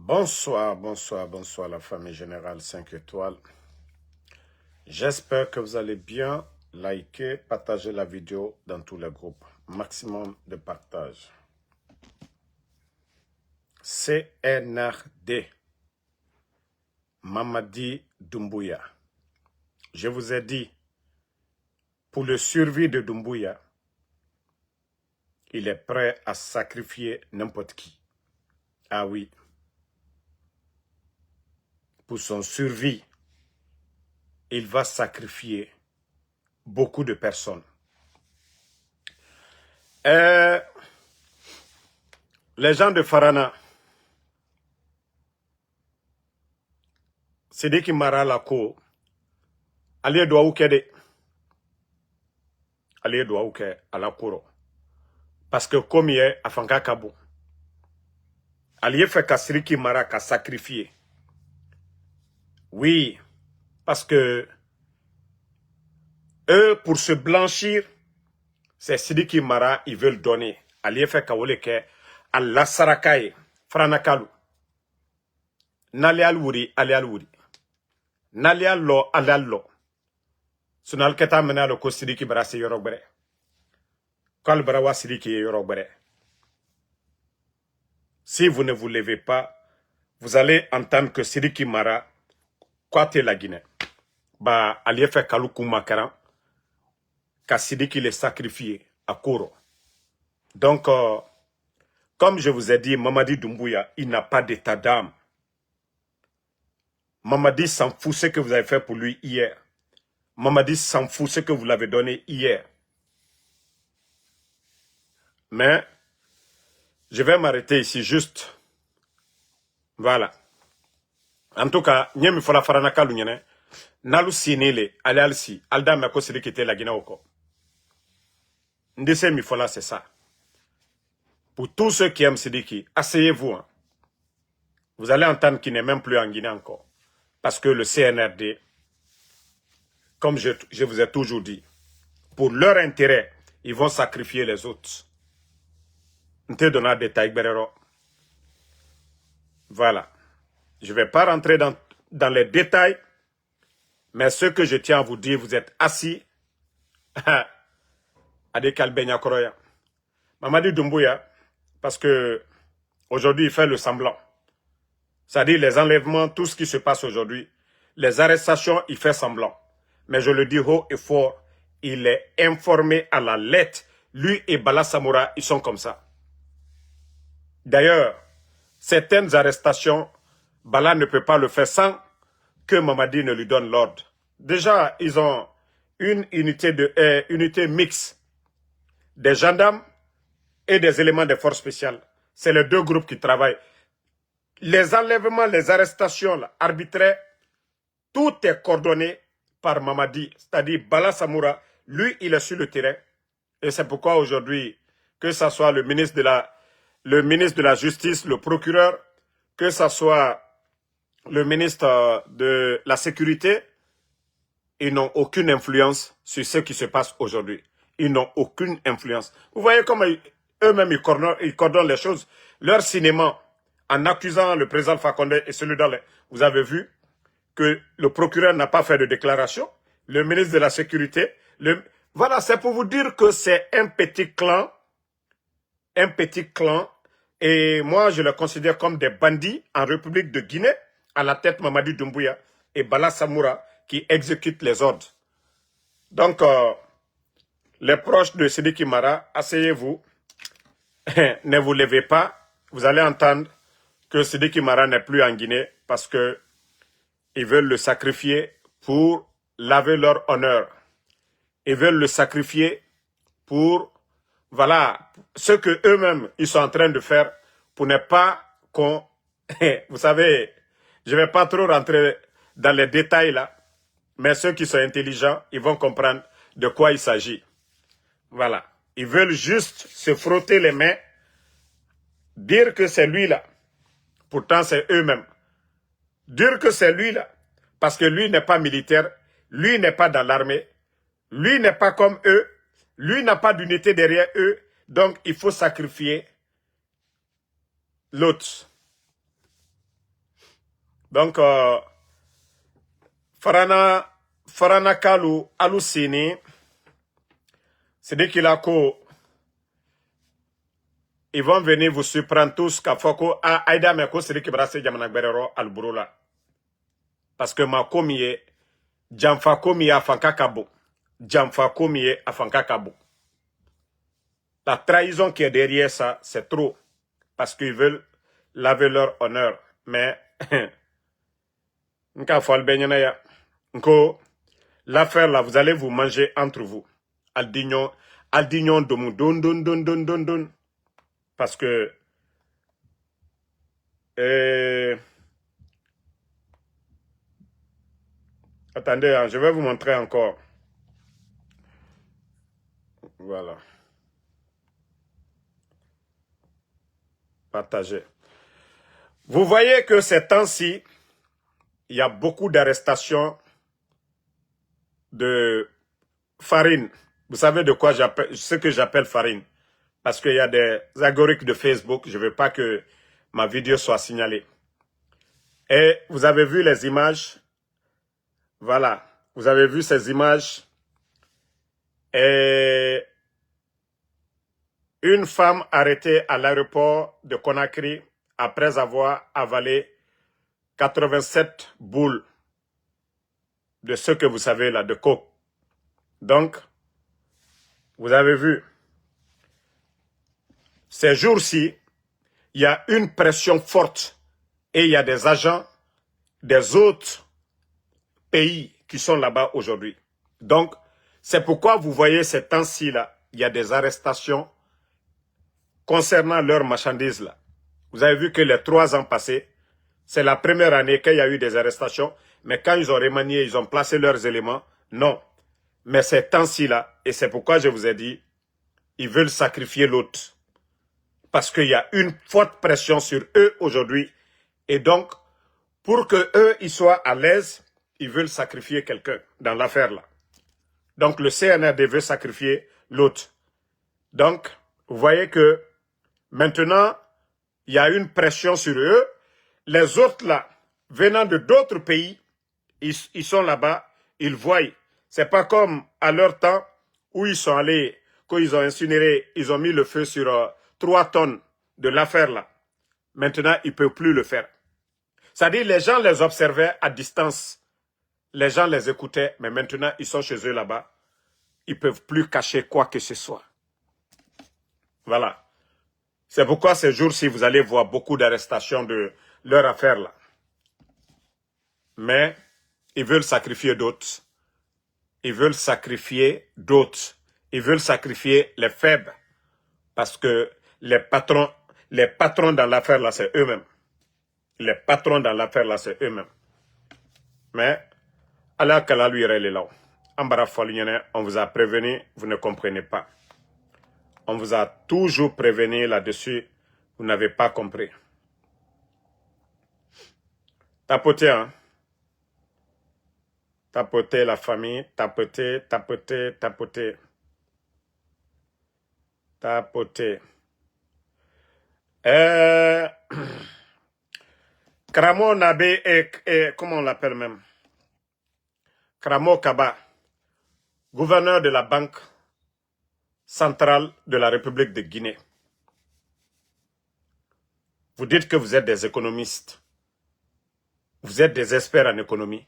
Bonsoir, bonsoir, bonsoir la famille générale 5 étoiles. J'espère que vous allez bien. Likez, partagez la vidéo dans tous les groupes. Maximum de partage. CNRD. Mamadi Doumbouya. Je vous ai dit, pour le survie de Doumbouya, il est prêt à sacrifier n'importe qui. Ah oui. Pour son survie, il va sacrifier beaucoup de personnes. Les gens de Farana, c'est des qui mara la cour. Allez doit ou kede. Allez doit ou ke à la cour. Parce que comme il est à Fanka Kabou, allez fait Kassiri qui mara qu'à sacrifier. Oui, parce que eux, pour se blanchir, c'est Sidiki Mara, ils veulent donner. Allez fait Kawoleke, à la Sarakaye, Franakalu. Nali alwuri, ali alwuri. Nali allo, ali allo. Sunal keta mena lo ko Sidiki Mara se yorobere. Kal Barawa Sidiki yorobere. Si vous ne vous levez pas, vous allez entendre que Sidiki Mara, quoi la Guinée. Bah, allez fait Kaloukou Makaran. Sidiki les sacrifié à Koro. Donc, comme je vous ai dit, Mamadi Doumbouya, il n'a pas d'état d'âme. Mamadi s'en fout ce que vous avez fait pour lui hier. Mamadi s'en fout ce que vous l'avez donné hier. Mais, je vais m'arrêter ici juste. Voilà. En tout cas, Nyemi Fola Faranaka Lunyene, Nalu Sinele, Ale Alsi, Alda Mako Sidiki la Guinée Oko. Ndese Mifola, c'est ça. Pour tous ceux qui aiment Sidiki, asseyez-vous. Hein. Vous allez entendre qu'il n'est même plus en Guinée encore. Parce que le CNRD, comme je vous ai toujours dit, pour leur intérêt, ils vont sacrifier les autres. Voilà. Je ne vais pas rentrer dans les détails, mais ce que je tiens à vous dire, vous êtes assis à des Kalbenya Koroya. Mamadi Doumbouya, parce que aujourd'hui, il fait le semblant. C'est-à-dire les enlèvements, tout ce qui se passe aujourd'hui, les arrestations, il fait semblant. Mais je le dis haut et fort, il est informé à la lettre. Lui et Bala Samoura, ils sont comme ça. D'ailleurs, certaines arrestations, Bala ne peut pas le faire sans que Mamadi ne lui donne l'ordre. Déjà, ils ont une unité mixte des gendarmes et des éléments des forces spéciales. C'est les deux groupes qui travaillent. Les enlèvements, les arrestations là, arbitraires, tout est coordonné par Mamadi, c'est-à-dire Bala Samoura. Lui, il est sur le terrain. Et c'est pourquoi aujourd'hui, que ce soit le ministre de la Justice, le procureur, que ce soit le ministre de la Sécurité, ils n'ont aucune influence sur ce qui se passe aujourd'hui. Ils n'ont aucune influence. Vous voyez comment eux-mêmes, ils coordonnent les choses. Leur cinéma, en accusant le président Fakonde et celui dans vous avez vu que le procureur n'a pas fait de déclaration, le ministre de la Sécurité, voilà, c'est pour vous dire que c'est un petit clan, et moi je le considère comme des bandits en République de Guinée, à la tête Mamadi Doumbouya et Bala Samoura qui exécutent les ordres. Donc, les proches de Sidiki Mara, asseyez-vous, ne vous levez pas, vous allez entendre que Sidiki Mara n'est plus en Guinée parce que ils veulent le sacrifier pour laver leur honneur. Ils veulent le sacrifier pour, voilà, ce que eux-mêmes, ils sont en train de faire pour ne pas qu'on, vous savez, je ne vais pas trop rentrer dans les détails là, mais ceux qui sont intelligents, ils vont comprendre de quoi il s'agit. Voilà. Ils veulent juste se frotter les mains, dire que c'est lui là. Pourtant, c'est eux-mêmes. Dire que c'est lui là, parce que lui n'est pas militaire, lui n'est pas dans l'armée, lui n'est pas comme eux, lui n'a pas d'unité derrière eux, donc il faut sacrifier l'autre. Donc, Farana Kalu Alusini, c'est dit qu'il a quoi. Ils vont venir vous surprendre tous qu'à Foko a Aïda Meko c'est qui brasse Jamanagbero al Burula. Parce que ma comie Jamfa comie a Fanka Kabo. Jamfa comie a Fanka Kabo. La trahison qui est derrière ça, c'est trop. Parce qu'ils veulent laver leur honneur. Mais, l'affaire là, vous allez vous manger entre vous. Aldignon, domou, don. Parce que, attendez, hein, je vais vous montrer encore. Voilà. Partagez. Vous voyez que ces temps-ci, il y a beaucoup d'arrestations de farine. Vous savez de quoi j'appelle, ce que j'appelle farine. Parce qu'il y a des algorithmes de Facebook, je ne veux pas que ma vidéo soit signalée. Et vous avez vu les images. Voilà. Vous avez vu ces images. Et une femme arrêtée à l'aéroport de Conakry après avoir avalé 87 boules de ce que vous savez là, de coke. Donc, vous avez vu, ces jours-ci, il y a une pression forte et il y a des agents des autres pays qui sont là-bas aujourd'hui. Donc, c'est pourquoi vous voyez ces temps-ci là, il y a des arrestations concernant leurs marchandises là. Vous avez vu que les 3 ans passés, c'est la première année qu'il y a eu des arrestations, mais quand ils ont remanié, ils ont placé leurs éléments, non. Mais ces temps-ci là, et c'est pourquoi je vous ai dit, ils veulent sacrifier l'autre. Parce qu'il y a une forte pression sur eux aujourd'hui. Et donc, pour que eux ils soient à l'aise, ils veulent sacrifier quelqu'un dans l'affaire là. Donc le CNRD veut sacrifier l'autre. Donc, vous voyez que maintenant, il y a une pression sur eux. Les autres là, venant de d'autres pays, ils sont là-bas, ils voient. C'est pas comme à leur temps où ils sont allés, quand ils ont incinéré, ils ont mis le feu sur 3 tonnes de l'affaire là. Maintenant, ils ne peuvent plus le faire. C'est-à-dire, les gens les observaient à distance. Les gens les écoutaient, mais maintenant, ils sont chez eux là-bas. Ils ne peuvent plus cacher quoi que ce soit. Voilà. C'est pourquoi ces jours-ci, vous allez voir beaucoup d'arrestations de leur affaire là. Mais ils veulent sacrifier d'autres. Ils veulent sacrifier d'autres. Ils veulent sacrifier les faibles. Parce que les patrons dans l'affaire là, c'est eux-mêmes. Les patrons dans l'affaire là, c'est eux-mêmes. Mais, Allah Kala lui est là. On vous a prévenu, vous ne comprenez pas. On vous a toujours prévenu là-dessus, vous n'avez pas compris. Tapotez, hein. Tapotez la famille, tapotez. Tapotez. Kramo Nabé et comment on l'appelle même? Kramo Kaba, gouverneur de la Banque centrale de la République de Guinée. Vous dites que vous êtes des économistes. Vous êtes des experts en économie.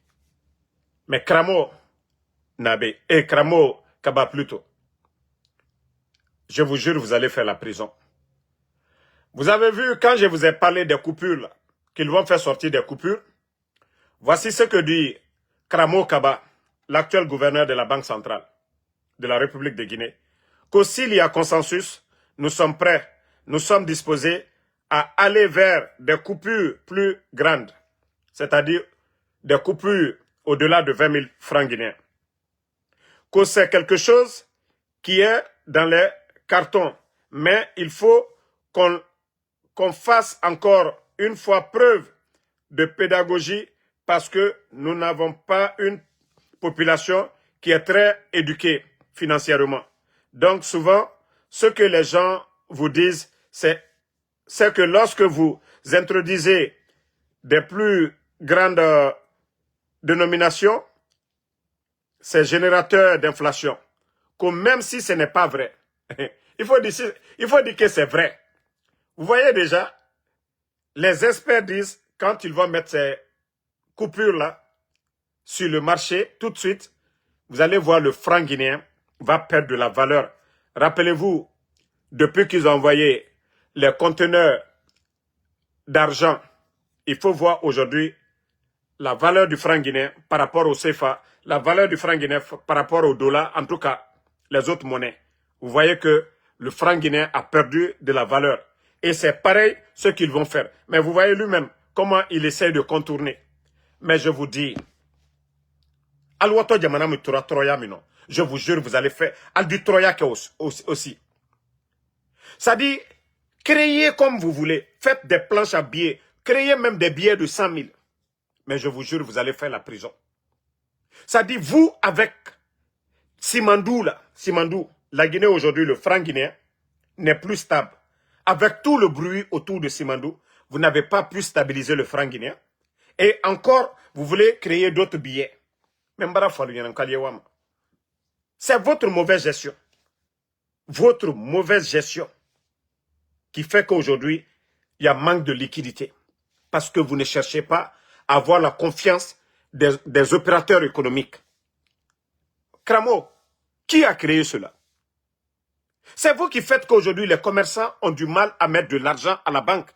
Mais Kramo Nabé, et Kramo Kaba plutôt, je vous jure, vous allez faire la prison. Vous avez vu, quand je vous ai parlé des coupures, qu'ils vont faire sortir des coupures, voici ce que dit Kramo Kaba, l'actuel gouverneur de la Banque centrale de la République de Guinée, que s'il y a consensus, nous sommes prêts, nous sommes disposés à aller vers des coupures plus grandes, c'est-à-dire des coupures au-delà de 20 000 francs guinéens. Que c'est quelque chose qui est dans les cartons, mais il faut qu'on fasse encore une fois preuve de pédagogie parce que nous n'avons pas une population qui est très éduquée financièrement. Donc souvent, ce que les gens vous disent, c'est que lorsque vous introduisez des grande dénomination, c'est générateur d'inflation. Comme même si ce n'est pas vrai, il faut dire que c'est vrai. Vous voyez déjà, les experts disent, quand ils vont mettre ces coupures-là sur le marché, tout de suite, vous allez voir le franc guinéen va perdre de la valeur. Rappelez-vous, depuis qu'ils ont envoyé les conteneurs d'argent, il faut voir aujourd'hui la valeur du franc guinéen par rapport au CFA, la valeur du franc guinéen par rapport au dollar, en tout cas les autres monnaies. Vous voyez que le franc guinéen a perdu de la valeur. Et c'est pareil ce qu'ils vont faire. Mais vous voyez lui-même comment il essaie de contourner. Mais je vous dis, je vous jure, vous allez faire Aldu Troya aussi. Ça dit, créez comme vous voulez, faites des planches à billets, créez même des billets de 100 000. Mais je vous jure, vous allez faire la prison. Ça dit, vous, avec Simandou, la Guinée aujourd'hui, le franc guinéen, n'est plus stable. Avec tout le bruit autour de Simandou, vous n'avez pas pu stabiliser le franc guinéen. Et encore, vous voulez créer d'autres billets. C'est votre mauvaise gestion. Votre mauvaise gestion qui fait qu'aujourd'hui, il y a manque de liquidité. Parce que vous ne cherchez pas à avoir la confiance des opérateurs économiques. Kramo, qui a créé cela? C'est vous qui faites qu'aujourd'hui, les commerçants ont du mal à mettre de l'argent à la banque.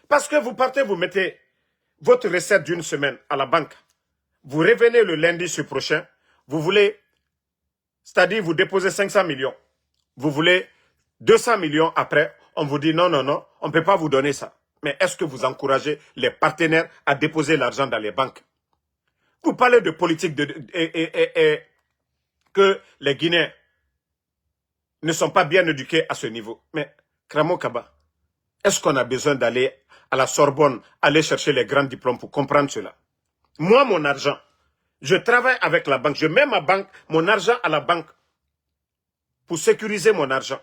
Parce que vous partez, vous mettez votre recette d'une semaine à la banque. Vous revenez le lundi ce prochain. Vous voulez, c'est-à-dire vous déposez 500 millions. Vous voulez 200 millions après. On vous dit non, on ne peut pas vous donner ça. Mais est-ce que vous encouragez les partenaires à déposer l'argent dans les banques? Vous parlez de politique que les Guinéens ne sont pas bien éduqués à ce niveau. Mais, Kramo Kaba, est-ce qu'on a besoin d'aller à la Sorbonne, aller chercher les grands diplômes pour comprendre cela? Moi, mon argent, je travaille avec la banque, je mets mon argent à la banque pour sécuriser mon argent.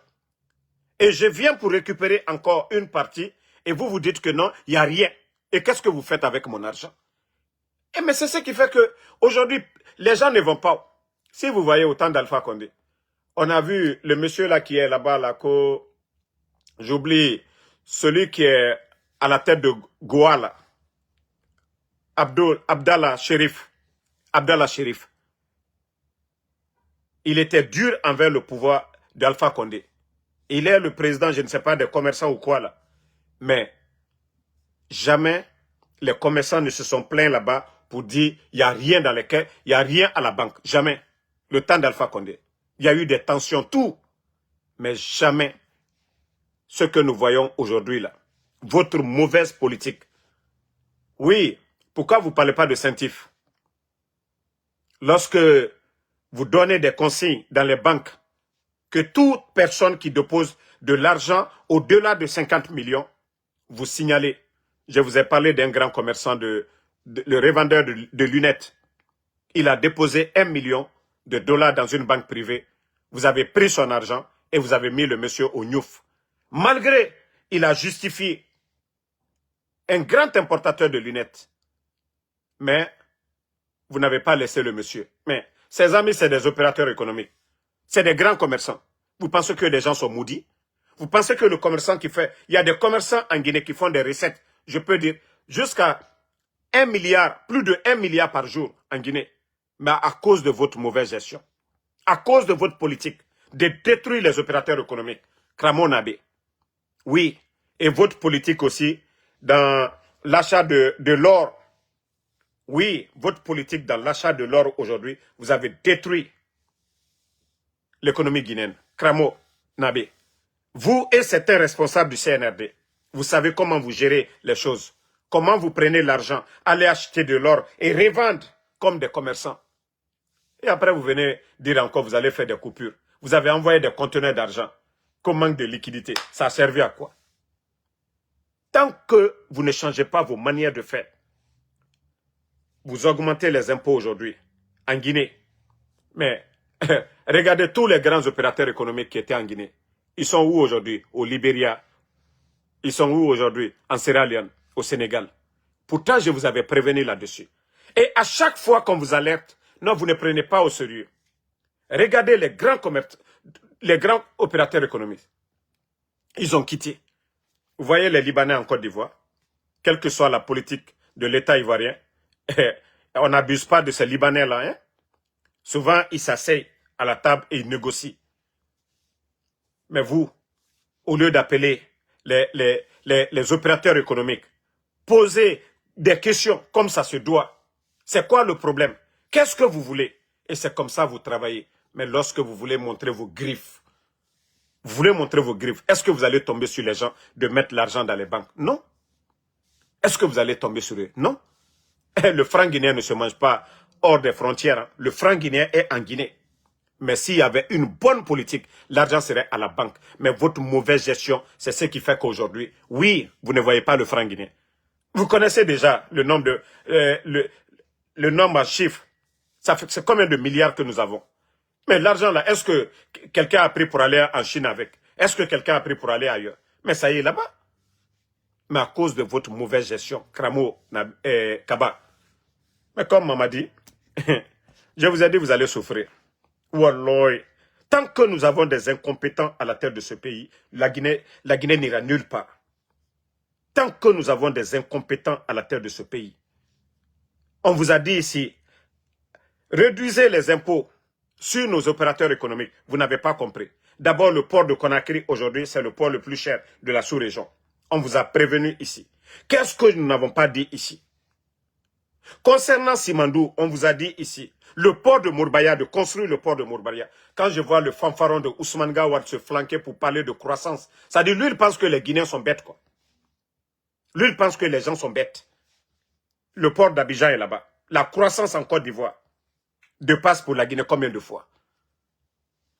Et je viens pour récupérer encore une partie et vous vous dites que non, il n'y a rien. Et qu'est-ce que vous faites avec mon argent? Et mais c'est ce qui fait que aujourd'hui, les gens ne vont pas. Si vous voyez autant d'Alpha Condé, on a vu le monsieur là qui est là-bas, là, j'oublie, celui qui est à la tête de Goa, là. Abdallah Sherif. Il était dur envers le pouvoir d'Alpha Condé. Il est le président, je ne sais pas, des commerçants ou quoi là. Mais jamais les commerçants ne se sont plaints là-bas pour dire il n'y a rien dans les caisses, il n'y a rien à la banque. Jamais. Le temps d'Alpha Condé. Il y a eu des tensions, tout. Mais jamais ce que nous voyons aujourd'hui là. Votre mauvaise politique. Oui, pourquoi vous ne parlez pas de Saint-Yves? Lorsque vous donnez des consignes dans les banques que toute personne qui dépose de l'argent au-delà de 50 millions, vous signalez. Je vous ai parlé d'un grand commerçant, le revendeur de lunettes. Il a déposé 1 million de dollars dans une banque privée. Vous avez pris son argent et vous avez mis le monsieur au gnouf. Malgré, il a justifié un grand importateur de lunettes. Mais vous n'avez pas laissé le monsieur. Mais ses amis, c'est des opérateurs économiques. C'est des grands commerçants. Vous pensez que les gens sont maudits? Vous pensez que le commerçant qui fait... Il y a des commerçants en Guinée qui font des recettes, je peux dire, jusqu'à 1 milliard, plus de 1 milliard par jour en Guinée. Mais à cause de votre mauvaise gestion, à cause de votre politique, de détruire les opérateurs économiques. Kramo Nabé. Oui, et votre politique aussi dans l'achat de l'or. Oui, votre politique dans l'achat de l'or aujourd'hui, vous avez détruit l'économie guinéenne. Kramo Nabé. Vous et certains responsables du CNRD, vous savez comment vous gérez les choses. Comment vous prenez l'argent, allez acheter de l'or et revendre comme des commerçants. Et après, vous venez dire encore, vous allez faire des coupures. Vous avez envoyé des conteneurs d'argent. Comme manque de liquidité, ça a servi à quoi? Tant que vous ne changez pas vos manières de faire, vous augmentez les impôts aujourd'hui en Guinée. Mais regardez tous les grands opérateurs économiques qui étaient en Guinée. Ils sont où aujourd'hui? Au Libéria. Ils sont où aujourd'hui? En Sierra Leone, au Sénégal. Pourtant, je vous avais prévenu là-dessus. Et à chaque fois qu'on vous alerte, non, vous ne prenez pas au sérieux. Regardez les grands opérateurs économiques. Ils ont quitté. Vous voyez les Libanais en Côte d'Ivoire, quelle que soit la politique de l'État ivoirien, on n'abuse pas de ces Libanais-là. Hein? Souvent, ils s'asseyent à la table et ils négocient. Mais vous, au lieu d'appeler les opérateurs économiques, posez des questions comme ça se doit. C'est quoi le problème? Qu'est-ce que vous voulez? Et c'est comme ça que vous travaillez. Mais lorsque vous voulez montrer vos griffes, est-ce que vous allez tomber sur les gens de mettre l'argent dans les banques? Non. Est-ce que vous allez tomber sur eux? Non. Le franc guinéen ne se mange pas hors des frontières. Hein. Le franc guinéen est en Guinée. Mais s'il y avait une bonne politique, l'argent serait à la banque. Mais votre mauvaise gestion, c'est ce qui fait qu'aujourd'hui, oui, vous ne voyez pas le franc guinéen. Vous connaissez déjà le nombre le nombre en chiffres. C'est combien de milliards que nous avons? Mais l'argent là, est-ce que quelqu'un a pris pour aller en Chine avec? Est-ce que quelqu'un a pris pour aller ailleurs? Mais ça y est là-bas. Mais à cause de votre mauvaise gestion, Kramo, Kaba. Mais comme maman dit, je vous ai dit, vous allez souffrir. Wallah. Tant que nous avons des incompétents à la tête de ce pays, la Guinée n'ira nulle part. Tant que nous avons des incompétents à la tête de ce pays. On vous a dit ici, réduisez les impôts sur nos opérateurs économiques. Vous n'avez pas compris. D'abord, le port de Conakry, aujourd'hui, c'est le port le plus cher de la sous-région. On vous a prévenu ici. Qu'est-ce que nous n'avons pas dit ici? Concernant Simandou, on vous a dit ici, le port de Mourbaya, de construire le port de Mourbaya. Quand je vois le fanfaron de Ousmane Gawad se flanquer pour parler de croissance, ça dit, lui, il pense que les Guinéens sont bêtes, quoi. Lui, il pense que les gens sont bêtes. Le port d'Abidjan est là-bas. La croissance en Côte d'Ivoire dépasse pour la Guinée combien de fois?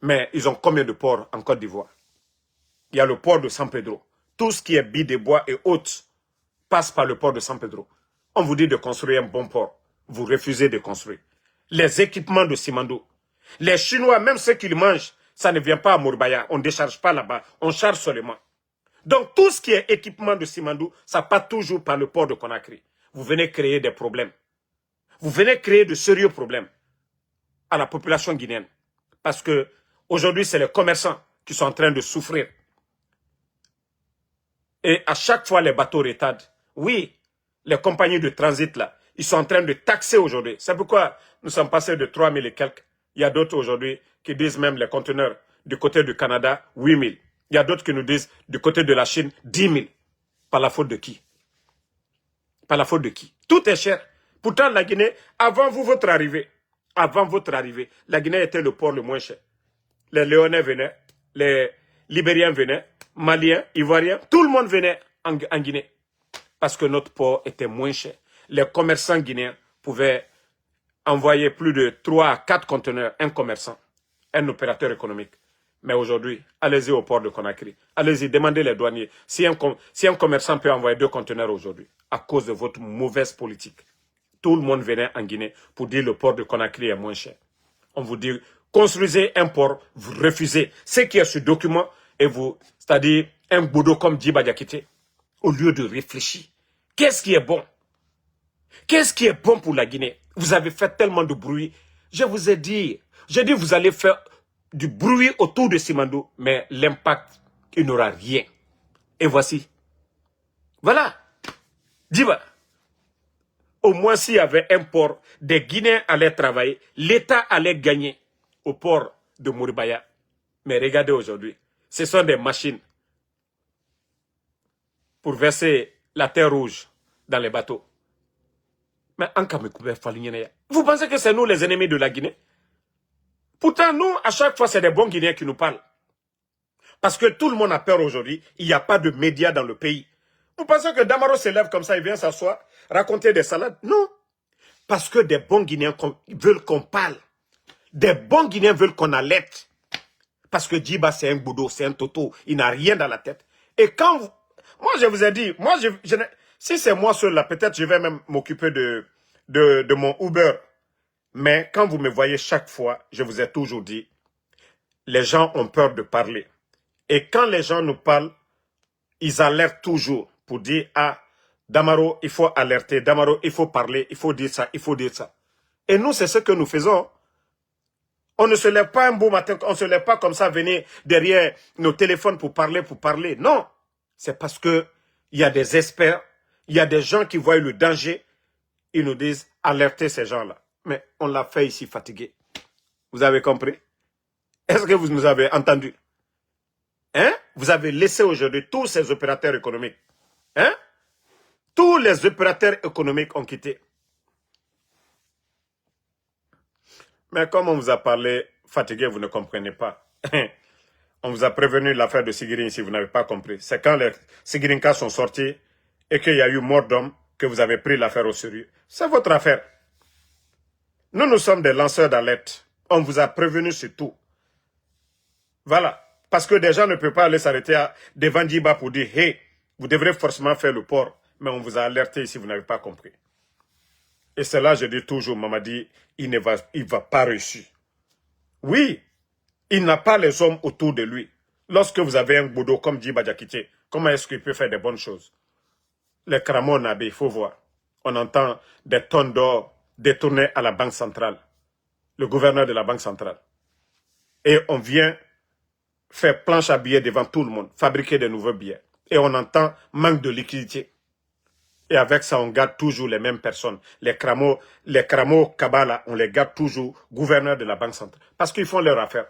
Mais ils ont combien de ports en Côte d'Ivoire? Il y a le port de San Pedro. Tout ce qui est billes de bois et autres passe par le port de San Pedro. On vous dit de construire un bon port. Vous refusez de construire. Les équipements de Simandou. Les Chinois, même ceux qu'ils mangent, ça ne vient pas à Mourbaya. On ne décharge pas là-bas. On charge seulement. Donc tout ce qui est équipement de Simandou, ça passe toujours par le port de Conakry. Vous venez créer des problèmes. Vous venez créer de sérieux problèmes à la population guinéenne. Parce que aujourd'hui, c'est les commerçants qui sont en train de souffrir. Et à chaque fois, les bateaux retardent. Oui, les compagnies de transit, là, ils sont en train de taxer aujourd'hui. C'est pourquoi nous sommes passés de 3 000 et quelques. Il y a d'autres aujourd'hui qui disent même les conteneurs du côté du Canada, 8 000. Il y a d'autres qui nous disent du côté de la Chine, 10 000. Par la faute de qui? Par la faute de qui? Tout est cher. Pourtant, la Guinée, avant votre arrivée, la Guinée était le port le moins cher. Les Léonais venaient, les Libériens venaient, Maliens, Ivoiriens, tout le monde venait en Guinée. Parce que notre port était moins cher. Les commerçants guinéens pouvaient envoyer plus de 3 à 4 conteneurs, un commerçant, un opérateur économique. Mais aujourd'hui, allez-y au port de Conakry. Allez-y, demandez les douaniers. Si un commerçant peut envoyer 2 conteneurs aujourd'hui, à cause de votre mauvaise politique, tout le monde venait en Guinée pour dire le port de Conakry est moins cher. On vous dit, construisez un port, vous refusez ce qui est ce document, et vous, c'est-à-dire un boudot comme Djiba Diakité, au lieu de réfléchir. Qu'est-ce qui est bon? Qu'est-ce qui est bon pour la Guinée? Vous avez fait tellement de bruit. Je vous ai dit, vous allez faire du bruit autour de Simandou, mais l'impact, il n'aura rien. Et voici. Voilà. Djiba. Au moins, s'il y avait un port, des Guinéens allaient travailler, l'État allait gagner au port de Mourbaya. Mais regardez aujourd'hui, ce sont des machines pour verser la terre rouge dans les bateaux. Mais vous pensez que c'est nous les ennemis de la Guinée? Pourtant, nous, à chaque fois, c'est des bons Guinéens qui nous parlent. Parce que tout le monde a peur aujourd'hui, il n'y a pas de médias dans le pays. Vous pensez que Damaro se lève comme ça, il vient s'asseoir, raconter des salades? Non. Parce que des bons Guinéens veulent qu'on parle. Des bons Guinéens veulent qu'on alerte. Parce que Djiba, c'est un boudot, c'est un toto, il n'a rien dans la tête. Et quand vous... Moi, je vous ai dit, moi, si c'est moi seul là, peut-être je vais même m'occuper de mon Uber. Mais quand vous me voyez chaque fois, je vous ai toujours dit, les gens ont peur de parler. Et quand les gens nous parlent, ils alertent toujours pour dire, ah, Damaro, il faut alerter. Damaro, il faut parler. Il faut dire ça. Il faut dire ça. Et nous, c'est ce que nous faisons. On ne se lève pas un beau matin. On ne se lève pas comme ça, venir derrière nos téléphones pour parler, pour parler. Non. C'est parce que il y a des experts. Il y a des gens qui voient le danger. Ils nous disent, alertez ces gens-là. Mais on l'a fait ici fatigué. Vous avez compris? Est-ce que vous nous avez entendu? Hein? Vous avez laissé aujourd'hui tous ces opérateurs économiques. Hein? Tous les opérateurs économiques ont quitté. Mais comme on vous a parlé, fatigué, vous ne comprenez pas. On vous a prévenu l'affaire de Sigirin si vous n'avez pas compris. C'est quand les Sigirinkas sont sortis et qu'il y a eu mort d'homme que vous avez pris l'affaire au sérieux. C'est votre affaire. Nous, nous sommes des lanceurs d'alerte. On vous a prévenu sur tout. Voilà. Parce que des gens ne peuvent pas aller s'arrêter devant Djiba pour dire « Hey, vous devrez forcément faire le port. » Mais on vous a alerté si vous n'avez pas compris. Et c'est là, je dis toujours, Mamadi, il ne va pas réussir. Oui, il n'a pas les hommes autour de lui. Lorsque vous avez un boudot comme Djiba Diakité, comment est-ce qu'il peut faire des bonnes choses? Les Kramo Nabé, il faut voir. On entend des tonnes d'or détournées à la Banque centrale. Le gouverneur de la Banque centrale. Et on vient faire planche à billets devant tout le monde, fabriquer de nouveaux billets. Et on entend manque de liquidité. Et avec ça, on garde toujours les mêmes personnes. Les Kramo Kabbalah, on les garde toujours gouverneurs de la Banque centrale. Parce qu'ils font leur affaire.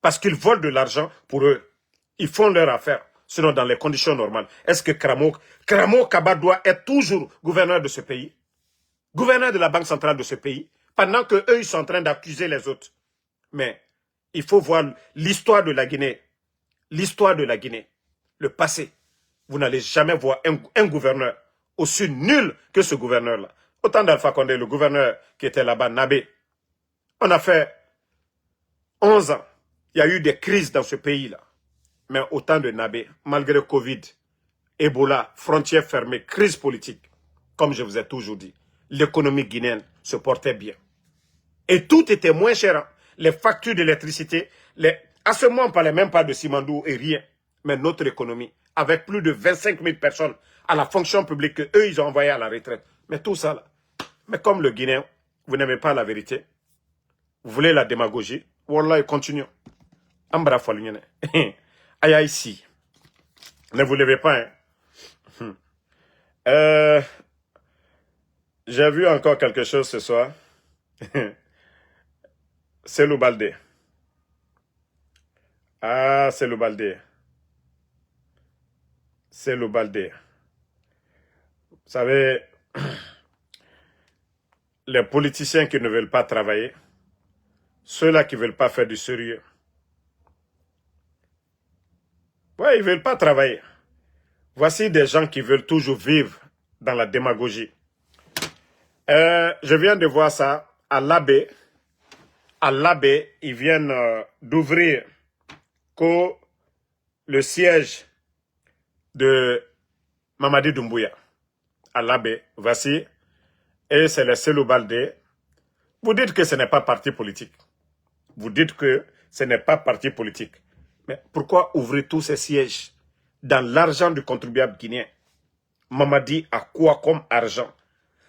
Parce qu'ils volent de l'argent pour eux. Ils font leur affaire. Sinon, dans les conditions normales, est-ce que Kramo Kabbalah doit être toujours gouverneur de ce pays? Gouverneur de la Banque centrale de ce pays? Pendant qu'eux, ils sont en train d'accuser les autres. Mais il faut voir l'histoire de la Guinée. L'histoire de la Guinée. Le passé. Vous n'allez jamais voir un gouverneur aussi nul que ce gouverneur-là. Autant d'Alpha Condé, le gouverneur qui était là-bas, Nabé. On a fait 11 ans. Il y a eu des crises dans ce pays-là. Mais autant de Nabé, malgré Covid, Ebola, frontières fermées, crise politique, comme je vous ai toujours dit, l'économie guinéenne se portait bien. Et tout était moins cher. Hein. Les factures d'électricité, à ce moment, on ne parlait même pas de Simandou et rien. Mais notre économie, avec plus de 25 000 personnes à la fonction publique qu'eux, ils ont envoyé à la retraite. Mais tout ça, là. Mais comme le Guinéen, vous n'aimez pas la vérité, vous voulez la démagogie, Wallah, continuons. Ambra Folignene. Aïe, ici. Ne vous levez pas, hein. J'ai vu encore quelque chose ce soir. C'est le Baldé. Ah, c'est le Baldé. C'est le Baldé. Vous savez, les politiciens qui ne veulent pas travailler, ceux-là qui ne veulent pas faire du sérieux. Oui, ils ne veulent pas travailler. Voici des gens qui veulent toujours vivre dans la démagogie. Je viens de voir ça à l'Abbé. À l'Abbé, ils viennent d'ouvrir le siège de Mamadi Doumbouya. À l'Abbé, voici. Et c'est le Cellou Baldé. Vous dites que ce n'est pas parti politique. Vous dites que ce n'est pas parti politique. Mais pourquoi ouvrir tous ces sièges dans l'argent du contribuable guinéen? Mamadi a quoi comme argent?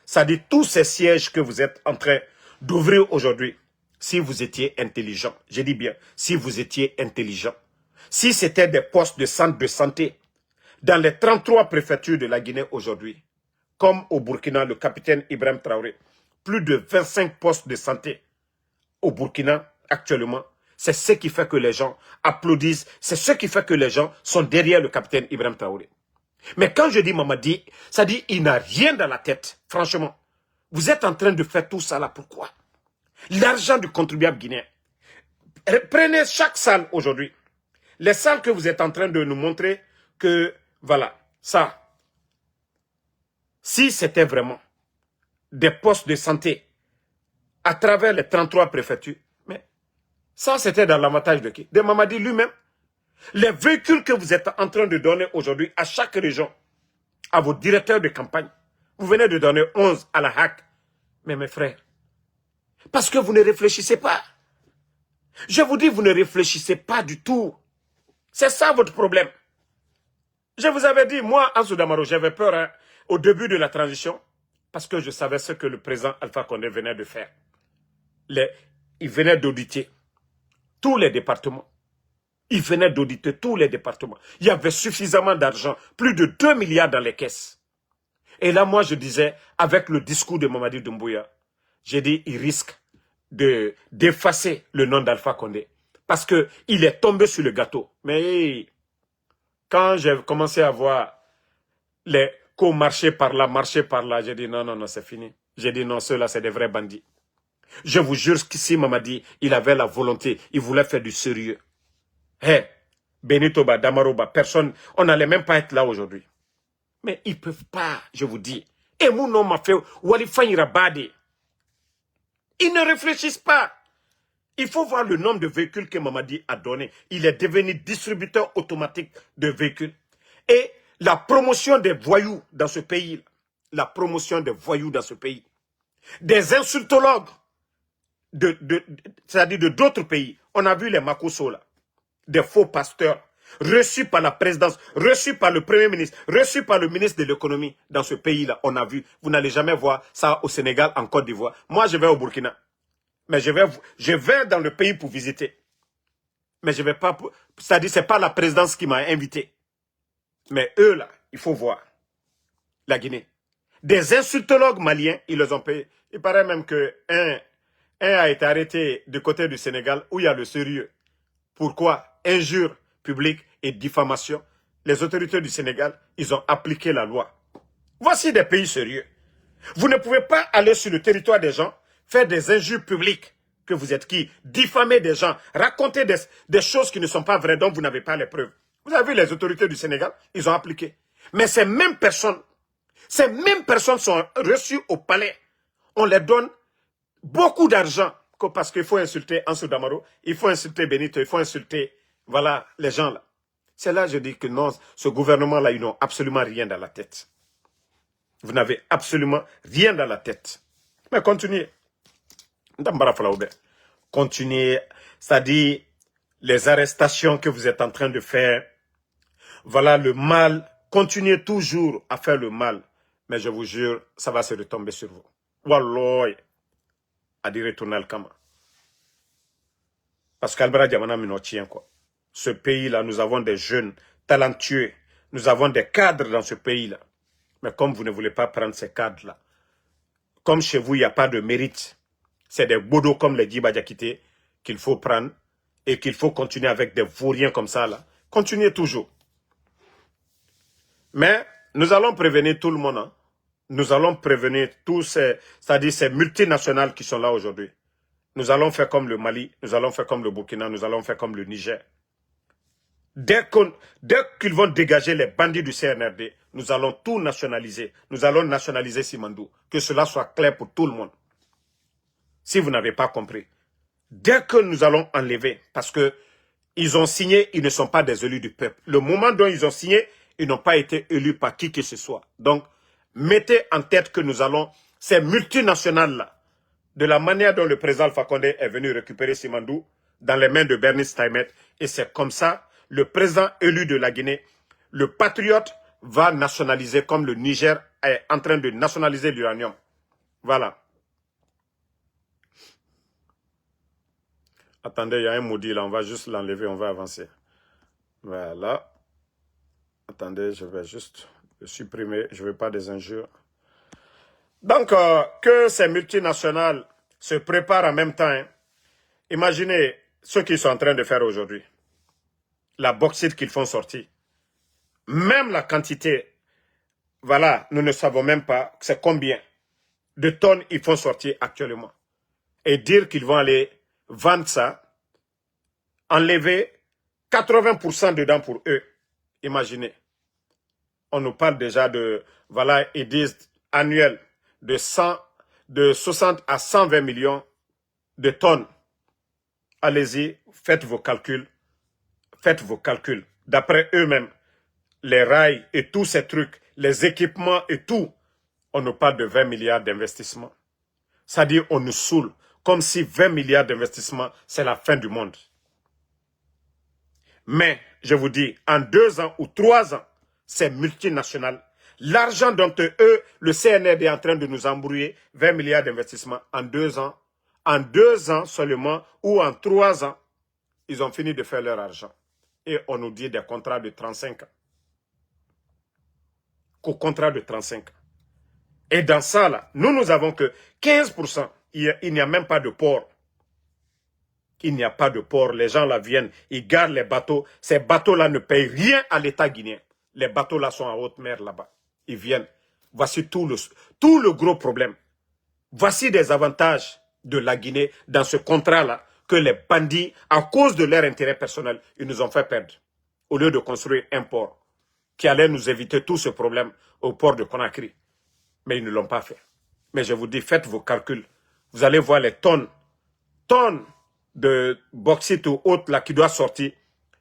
Ça dit tous ces sièges que vous êtes en train d'ouvrir aujourd'hui. Si vous étiez intelligent, je dis bien, si vous étiez intelligent, si c'était des postes de centre de santé dans les 33 préfectures de la Guinée aujourd'hui, comme au Burkina, le capitaine Ibrahim Traoré, plus de 25 postes de santé au Burkina actuellement, c'est ce qui fait que les gens applaudissent, c'est ce qui fait que les gens sont derrière le capitaine Ibrahim Traoré. Mais quand je dis Mamadi, ça dit il n'a rien dans la tête, franchement. Vous êtes en train de faire tout ça là, pourquoi? L'argent du contribuable guinéen. Prenez chaque salle aujourd'hui. Les salles que vous êtes en train de nous montrer que, voilà, ça, si c'était vraiment des postes de santé à travers les 33 préfectures, mais ça c'était dans l'avantage de qui? De Mamadi lui-même. Les véhicules que vous êtes en train de donner aujourd'hui à chaque région, à vos directeurs de campagne, vous venez de donner 11 à la HAC. Mais mes frères, parce que vous ne réfléchissez pas. Je vous dis, vous ne réfléchissez pas du tout. C'est ça votre problème. Je vous avais dit, moi, Ansou Damaro, j'avais peur. Hein. au début de la transition, parce que je savais ce que le président Alpha Condé venait de faire. Il venait d'auditer tous les départements. Il venait d'auditer tous les départements. Il y avait suffisamment d'argent, plus de 2 milliards dans les caisses. Et là, moi, je disais, avec le discours de Mamadi Doumbouya, j'ai dit, il risque d'effacer le nom d'Alpha Condé. Parce qu'il est tombé sur le gâteau. Mais quand j'ai commencé à voir les co-marcher par là, j'ai dit, non, non, non, c'est fini. J'ai dit, non, ceux-là, c'est des vrais bandits. Je vous jure qu'ici, Mamadi, il avait la volonté, il voulait faire du sérieux. Hé, Benitoba, Damaroba, personne, on n'allait même pas être là aujourd'hui. Mais ils ne peuvent pas, je vous dis. Et mon nom m'a fait Walifan Irabadi. Ils ne réfléchissent pas. Il faut voir le nombre de véhicules que Mamadi a donné. Il est devenu distributeur automatique de véhicules. Et la promotion des voyous dans ce pays, la promotion des voyous dans ce pays, des insultologues, c'est-à-dire de d'autres pays. On a vu les Makosso là, des faux pasteurs, reçus par la présidence, reçus par le premier ministre, reçus par le ministre de l'économie dans ce pays-là. On a vu, vous n'allez jamais voir ça au Sénégal, en Côte d'Ivoire. Moi, je vais au Burkina. Mais je vais dans le pays pour visiter. Mais je vais pas, c'est-à-dire c'est pas la présidence qui m'a invité. Mais eux là, il faut voir. La Guinée. Des insultologues maliens, ils les ont payés. Il paraît même que un a été arrêté du côté du Sénégal où il y a le sérieux. Pourquoi? Injure publique et diffamation. Les autorités du Sénégal, ils ont appliqué la loi. Voici des pays sérieux. Vous ne pouvez pas aller sur le territoire des gens, faire des injures publiques. Que vous êtes qui? Diffamer des gens, raconter des choses qui ne sont pas vraies, dont vous n'avez pas les preuves. Vous avez vu les autorités du Sénégal, ils ont appliqué. Mais ces mêmes personnes sont reçues au palais. On les donne beaucoup d'argent parce qu'il faut insulter Ansou Damaro, il faut insulter Benito, il faut insulter, voilà, les gens là. C'est là que je dis que non, ce gouvernement-là, ils n'ont absolument rien dans la tête. Vous n'avez absolument rien dans la tête. Mais continuez. Continuez, c'est-à-dire les arrestations que vous êtes en train de faire. Voilà le mal. Continuez toujours à faire le mal. Mais je vous jure, ça va se retomber sur vous. Wallah. À dire retourner al Kama. Parce qu'Albara Diamana m'en tient quoi. Ce pays-là, nous avons des jeunes talentueux. Nous avons des cadres dans ce pays-là. Mais comme vous ne voulez pas prendre ces cadres-là, comme chez vous, il n'y a pas de mérite, c'est des bodos comme les Djiba Diakité qu'il faut prendre et qu'il faut continuer avec des vauriens comme ça là. Continuez toujours. Mais nous allons prévenir tout le monde. Hein. Nous allons prévenir tous ces, c'est-à-dire ces multinationales qui sont là aujourd'hui. Nous allons faire comme le Mali, nous allons faire comme le Burkina, nous allons faire comme le Niger. Dès qu'ils vont dégager les bandits du CNRD, nous allons tout nationaliser. Nous allons nationaliser Simandou. Que cela soit clair pour tout le monde. Si vous n'avez pas compris. Dès que nous allons enlever, parce que ils ont signé, ils ne sont pas des élus du peuple. Le moment dont ils ont signé, ils n'ont pas été élus par qui que ce soit. Donc, mettez en tête que nous allons, ces multinationales-là, de la manière dont le président Alpha Condé est venu récupérer Simandou dans les mains de Bernice Taimet. Et c'est comme ça, le président élu de la Guinée, le patriote, va nationaliser comme le Niger est en train de nationaliser l'uranium. Voilà. Attendez, il y a un maudit là, on va juste l'enlever, on va avancer. Voilà. Attendez, je vais juste le supprimer, je ne veux pas des injures. Donc, que ces multinationales se préparent en même temps. Hein. Imaginez ce qu'ils sont en train de faire aujourd'hui. La bauxite qu'ils font sortir. Même la quantité, voilà, nous ne savons même pas c'est combien de tonnes ils font sortir actuellement. Et dire qu'ils vont aller vendre ça, enlever 80% dedans pour eux. Imaginez. On nous parle déjà de, voilà, ils disent annuel de 60 à 120 millions de tonnes. Allez-y, faites vos calculs. Faites vos calculs. D'après eux-mêmes, les rails et tous ces trucs, les équipements et tout, on nous parle de 20 milliards d'investissements. C'est-à-dire, on nous saoule. Comme si 20 milliards d'investissements, c'est la fin du monde. Mais, je vous dis, en 2 ans ou 3 ans, ces multinationales, L'argent dont eux, le CNRD est en train de nous embrouiller, 20 milliards d'investissements en 2 ans, en 2 ans seulement, ou en 3 ans, ils ont fini de faire leur argent. Et on nous dit des contrats de 35 ans. Qu'au contrat de 35 ans. Et dans ça, là, nous avons que 15%. Il n'y a même pas de port. Il n'y a pas de port. Les gens là viennent, ils gardent les bateaux. Ces bateaux-là ne payent rien à l'État guinéen. Les bateaux-là sont en haute mer là-bas. Ils viennent. Voici tout le gros problème. Voici des avantages de la Guinée dans ce contrat-là que les bandits, à cause de leur intérêt personnel, ils nous ont fait perdre. Au lieu de construire un port qui allait nous éviter tout ce problème au port de Conakry. Mais ils ne l'ont pas fait. Mais je vous dis, faites vos calculs. Vous allez voir les tonnes de bauxite ou autres là qui doivent sortir.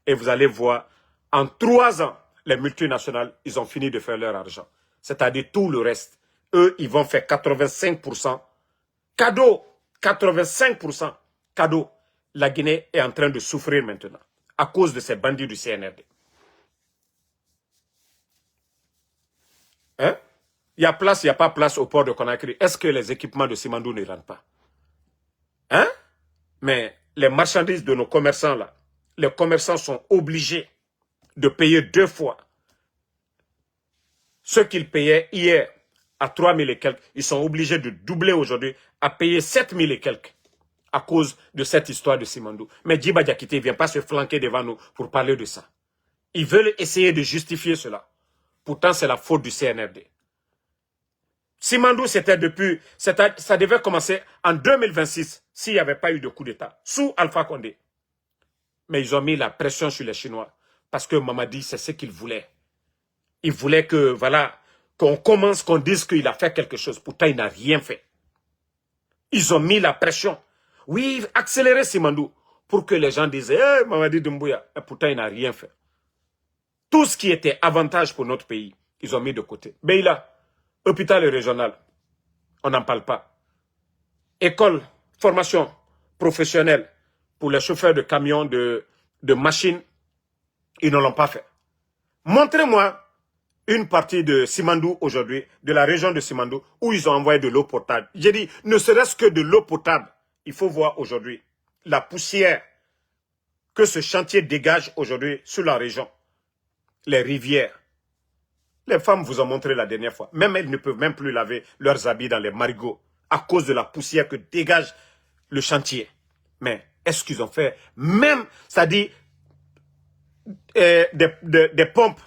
Et vous allez voir, en 3 ans, les multinationales, ils ont fini de faire leur argent. C'est-à-dire tout le reste. Eux, ils vont faire 85% cadeau. 85% cadeau. La Guinée est en train de souffrir maintenant à cause de ces bandits du CNRD. Hein? Il y a place, il n'y a pas place au port de Conakry. Est-ce que les équipements de Simandou ne rentrent pas? Hein? Mais les marchandises de nos commerçants là, les commerçants sont obligés de payer 2 fois ce qu'ils payaient hier à 3 000 et quelques. Ils sont obligés de doubler aujourd'hui à payer 7 000 et quelques à cause de cette histoire de Simandou. Mais Djiba Diakité ne vient pas se flanquer devant nous pour parler de ça. Ils veulent essayer de justifier cela. Pourtant, c'est la faute du CNRD. Simandou, c'était depuis, ça devait commencer en 2026 s'il n'y avait pas eu de coup d'État, sous Alpha Condé. Mais ils ont mis la pression sur les Chinois parce que Mamadi, c'est ce qu'il voulait. Il voulait que, voilà, qu'on commence, qu'on dise qu'il a fait quelque chose. Pourtant, il n'a rien fait. Ils ont mis la pression. Oui, accélérer Simandou pour que les gens disent, hey, Mamadi Doumbouya. Et pourtant, il n'a rien fait. Tout ce qui était avantage pour notre pays, ils ont mis de côté. Beila, hôpital régional, on n'en parle pas. École, formation professionnelle pour les chauffeurs de camions, de machines, ils ne l'ont pas fait. Montrez-moi une partie de Simandou aujourd'hui, de la région de Simandou, où ils ont envoyé de l'eau potable. J'ai dit, ne serait-ce que de l'eau potable. Il faut voir aujourd'hui la poussière que ce chantier dégage aujourd'hui sur la région. Les rivières. Les femmes vous ont montré la dernière fois. Même elles ne peuvent même plus laver leurs habits dans les marigots à cause de la poussière que dégage le chantier. Mais est-ce qu'ils ont fait même, c'est-à-dire des pompes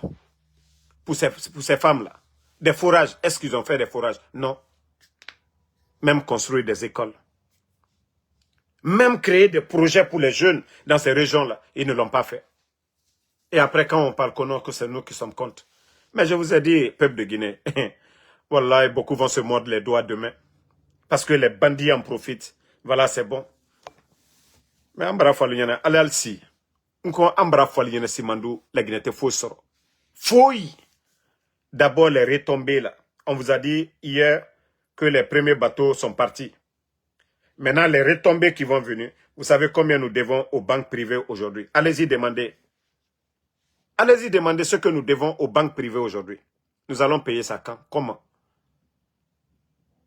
pour ces femmes-là, des forages? Est-ce qu'ils ont fait des forages? Non. Même construire des écoles. Même créer des projets pour les jeunes dans ces régions-là, ils ne l'ont pas fait. Et après, quand on parle que c'est nous qui sommes contre. Mais je vous ai dit, peuple de Guinée, voilà, beaucoup vont se mordre les doigts demain. Parce que les bandits en profitent. Voilà, c'est bon. Mais Ambra Falunyana, allez alci. Nko Ambra Falunyana Simandou, la Guinée te faux sort. Fouille. D'abord, les retombées là. On vous a dit hier que les premiers bateaux sont partis. Maintenant, les retombées qui vont venir, vous savez combien nous devons aux banques privées aujourd'hui. Allez-y demander. Allez-y demander ce que nous devons aux banques privées aujourd'hui. Nous allons payer ça quand? Comment?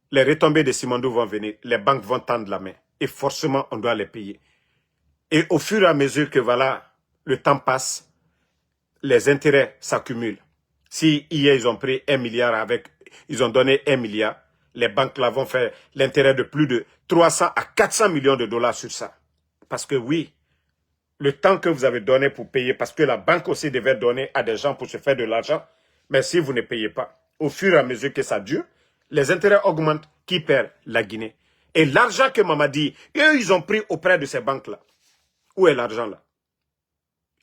Les retombées de Simandou vont venir. Les banques vont tendre la main. Et forcément, on doit les payer. Et au fur et à mesure que voilà, le temps passe, les intérêts s'accumulent. Si hier, ils ont pris 1 milliard ils ont donné 1 milliard, les banques là vont faire l'intérêt de plus de 300 à 400 millions de dollars sur ça. Parce que oui, le temps que vous avez donné pour payer, parce que la banque aussi devait donner à des gens pour se faire de l'argent, mais si vous ne payez pas, au fur et à mesure que ça dure, les intérêts augmentent. Qui perd? La Guinée. Et l'argent que Mamadi, eux, ils ont pris auprès de ces banques-là. Où est l'argent là?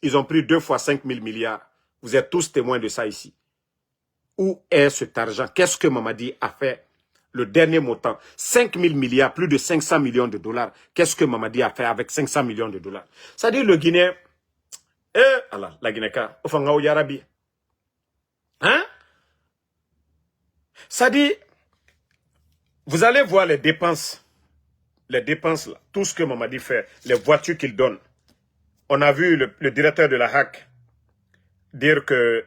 Ils ont pris 2 fois 5 000 milliards. Vous êtes tous témoins de ça ici. Où est cet argent? Qu'est-ce que Mamadi a fait? Le dernier montant, 5 000 milliards, plus de 500 millions de dollars. Qu'est-ce que Mamadi a fait avec 500 millions de dollars? C'est-à-dire le Guinéen, alors, la Guinée-Ka, au Yarabi. Hein? C'est-à-dire, vous allez voir les dépenses là, tout ce que Mamadi fait, les voitures qu'il donne. On a vu le directeur de la HAC dire que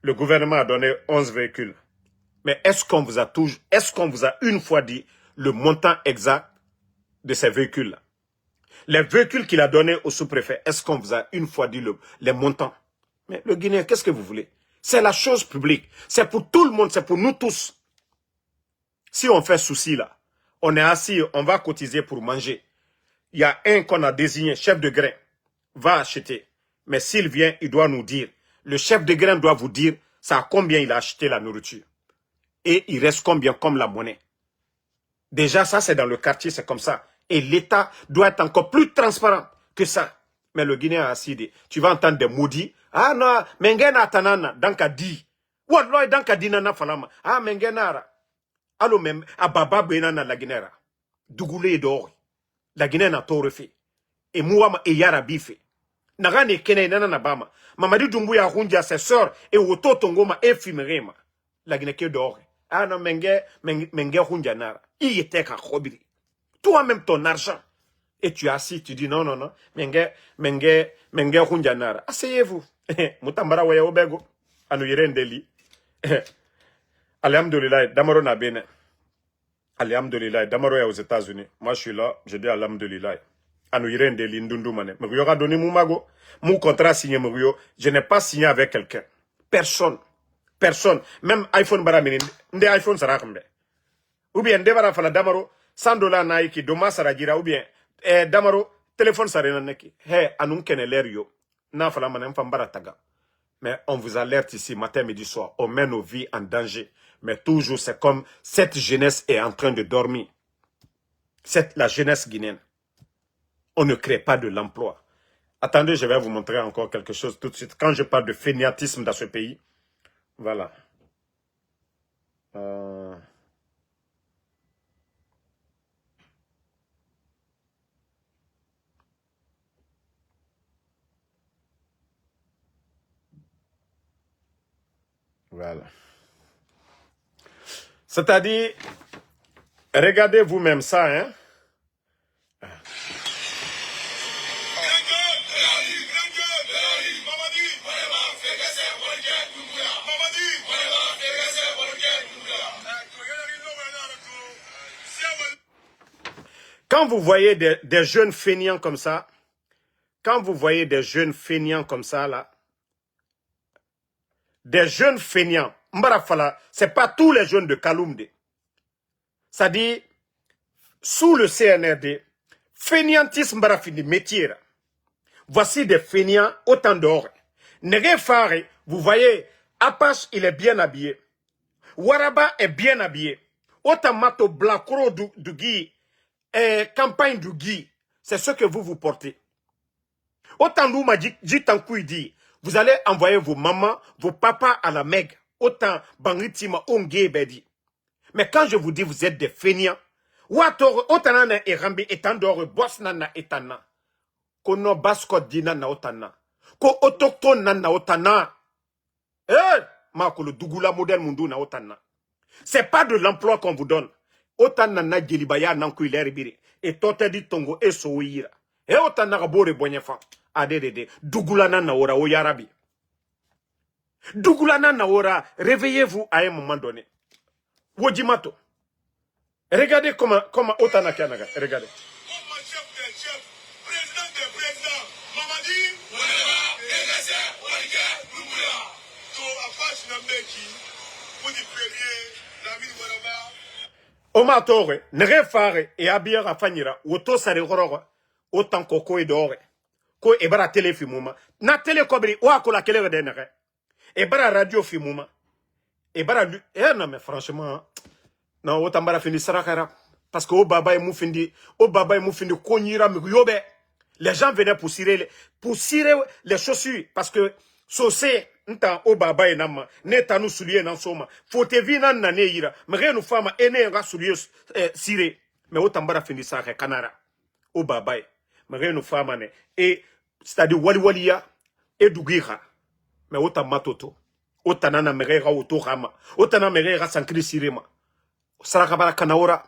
le gouvernement a donné 11 véhicules. Mais est-ce qu'on vous a une fois dit le montant exact de ces véhicules-là? Les véhicules qu'il a donnés au sous-préfet, est-ce qu'on vous a une fois dit les montants? Mais le Guinéen, qu'est-ce que vous voulez? C'est la chose publique. C'est pour tout le monde, c'est pour nous tous. Si on fait souci là, on est assis, on va cotiser pour manger. Il y a un qu'on a désigné, chef de grain, va acheter. Mais s'il vient, il doit nous dire. Le chef de grain doit vous dire ça à combien il a acheté la nourriture. Et il reste combien comme la monnaie. Déjà, ça c'est dans le quartier, c'est comme ça. Et l'État doit être encore plus transparent que ça. Mais le Guinéen a assis, tu vas entendre des maudits. Ah non, mengena tanana, danka di. Wallah, danka di nana falama. Ah, mengenara. Allo même, ababa benana la Guinée. Dougoulé d'or. La Guinée n'a pas refait. Et Mouama et Yara bife. Nagane kene nana nabama. Mamadi Doumbouya Rundia, ses sœurs, et Woto Tongoma, et Fimerema. La Guinée qui d'or. Ah non, menge Rundia nara. Il était qu'à Khobiri. Toi-même ton argent. Et tu es assis, tu dis non, non, non. Menge Runjanara. Asseyez-vous. Moutambara waya obego. Anu yirendeli. Alhamdulillah, Damaro na bene. Alhamdulillah, Damaro est aux États-Unis. Moi, je suis là, je dis Alhamdulillah. Anu yirendeli ndundu mane. Mouyo a donné moumago. Mon contrat signé mouyo. Je n'ai pas signé avec quelqu'un. Personne. Personne. Même iPhone baramini. Nde iPhone sarakambe. Ou bien, ndebara fala Damaro. $100 naiki, doma saragira, ou bien, Damaro, téléphone sarena neki. Hey, anun kene l'air yo. Na fala manem fambara taga. Mais on vous alerte ici, matin, midi, soir. On met nos vies en danger. Mais toujours, c'est comme cette jeunesse est en train de dormir. C'est la jeunesse guinéenne. On ne crée pas de l'emploi. Attendez, je vais vous montrer encore quelque chose tout de suite. Quand je parle de fainéantisme dans ce pays, voilà. Voilà. C'est-à-dire, regardez vous-même ça, hein. Quand vous voyez des jeunes fainéants comme ça, là, des jeunes fainéants, Mbarafala, c'est pas tous les jeunes de Kaloumde. C'est-à-dire, sous le CNRD, fainéantisme Mbarafini métier. Voici des fainéants autant d'or. Negefare, vous voyez, Apache, il est bien habillé. Waraba est bien habillé. Otamato Blacro du Guy, campagne du Guy, c'est ce que vous portez. Autant Louma dit dit, vous allez envoyer vos mamans, vos papas à la Meg. Autant Bangritima Onge Bedi. Mais quand je vous dis vous êtes des fainéants, autant nana et Rambi étant d'or, boss nana etana. Kono baskot dina na otana. Ko autochtone nana otana. Mako le Dougoula modèle mundu na otana. C'est pas de l'emploi qu'on vous donne. Autant nana djelibaya nankou il est et tote dit tongo et souira. Et autant na bore bonyefa. Adede. Dougoula nana ora o yarabi. Dougoula nana ora, réveillez-vous à un moment donné. Wojimato. Regardez comment Otana Kanaga. Regardez. Oma tore, nere fare e abia rafanyira, woto sare hororo, autant koko e dore. Ko ebara télé fimuma. Na télé kobri, wa ko la kele de nere. Ebara radio fimuma. Ebara lu, non mais franchement, non, autant bara fini sarakara. Parce que au baba et moufindi konyira yobe. Les gens venaient pour cirer les chaussures. Parce que, saucé, nta o baba e nama, neta nous soulier nan soma. Faut te vina na neira. Mais nous fama ene nga soulier ciré. Mais autant bara fini sarakara kanara. O baba e. Mais nous fama ne. Et, c'est-à-dire waliya et dougira. Mais autant matoto. Autant nana merera auto rama. Autant nana merera sankri sirema. Sarakabara kanaora.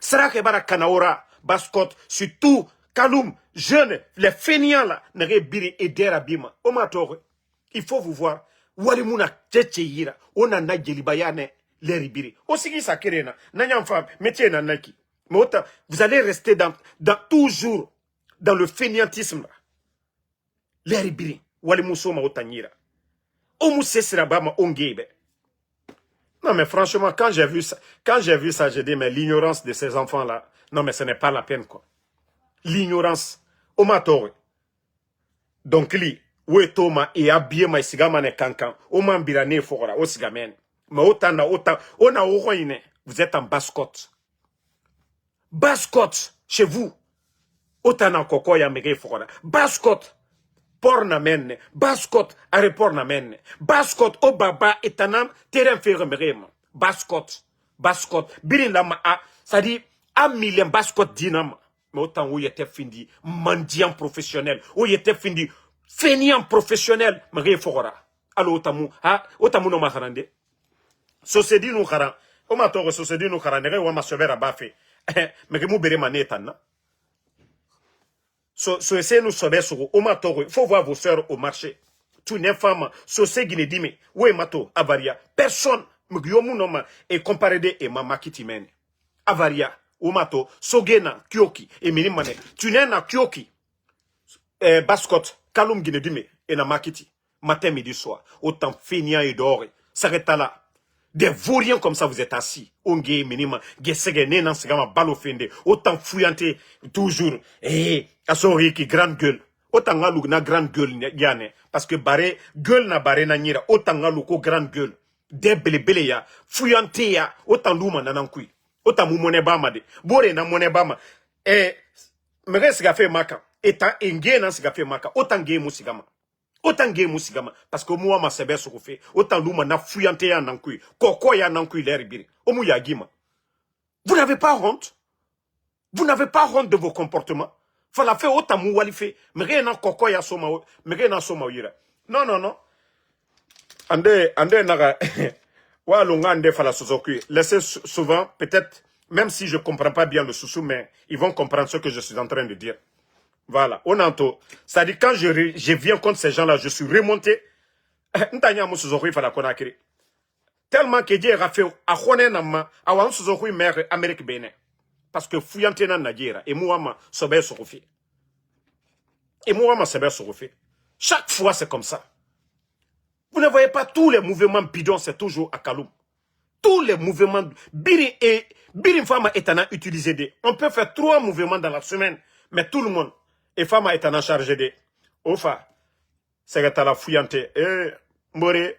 Sarakabara kanaora. Baskot, surtout, Kaloum, jeunes, les fainéants là, n'auraient biri et derabima. Omatore, il faut vous voir. Walimuna tchétchéira. On a na djelibayane. les ribiri. Aussi qui ça kerena, n'ayant femme, métier na naki. Mais autant, vous allez rester toujours dans le fainéantisme là. Les ribiri, wali musoma otanyira. Omu sesira bama ongebe. Non mais franchement, quand j'ai vu ça, j'ai dit mais l'ignorance de ces enfants là, non mais ce n'est pas la peine quoi. L'ignorance, omatore. Donc li, oui toma et habillé ma sigama ne kankan, oman birane fora, o sigamen. Mais autant, on a oroine, vous êtes en basse-côte. Basse-côte, chez vous. Autant en koko ya mege fora. Basse-côte, port na menne. Basse-côte, aéroport na menne. Basse-côte, au baba, etanam, terrain ferme rem. Basse-côte, basse-côte. Birin lama a, ça dit, a million basse-côte dinam. Mais autant où il était fini, mendiant professionnel, où il était fini, fainéant professionnel, mege fora. Alors otamu no maharande. Société nous kara, o ma toro société nous kara, nere wa ma severa bafe. Mais que mou bere maneta na. Société nous sobe sur o ma toro, faut voir vos sœurs au marché. Tu n'es femme, société guiné dime, ouais mato avaria. Personne m'gyomu noma et comparé de et mama kitimene. Avaria, o mato, sogena kyoki et minimane. Tu n'es na kyoki. Bascot, kalum guiné dime et na makiti. Matin midi soir, autant feignant et doré. S'arrête là. Des vauriens comme ça, vous êtes assis. Onge, minima, gesege, nenan, segama, balofende. Autant fouillanté, toujours. Asori qui grande gueule. Autant ngalou na grande gueule, yane. Parce que baré, gueule na baré na nira. Autant ngalou ko grande gueule. Des bele ya. Fouillanté ya. Autant louma nanankui. Autant mou monebama de. Bore na monebama. Mre siga fe maka. Eta enge nan siga fe maka. Autant ge mou sigama. Autant de musigama, parce que moi, ma sebe se refait. Autant l'ouma na fuyante ya nankui. Koko ya nankui l'herbiri. Omu ya gima. Vous n'avez pas honte? Vous n'avez pas honte de vos comportements? Fala fait autant mou walife. Mre na koko ya soma. Mre na soma yira. Non, non, non. Ande naga. Wa longa ande fala sozoku. Laissez souvent, peut-être, même si je comprends pas bien le sous mais ils vont comprendre ce que je suis en train de dire. Voilà, on entend. C'est-à-dire, quand je viens contre ces gens-là, je suis remonté. Tellement que Dieu a fait à Honenama, à Wansuzohui mère Amérique Bénin. Parce que Fuyantena Nadira, et moi, Sober Sorofi. Et moi, Sober Sorofi. Chaque fois, c'est comme ça. Vous ne voyez pas tous les mouvements bidons, c'est toujours à Kaloum. Tous les mouvements, Birin Fama est en utilisé des. On peut faire 3 mouvements dans la semaine, mais tout le monde. Et femme est en charge de. Ofa, c'est la fouillante. More,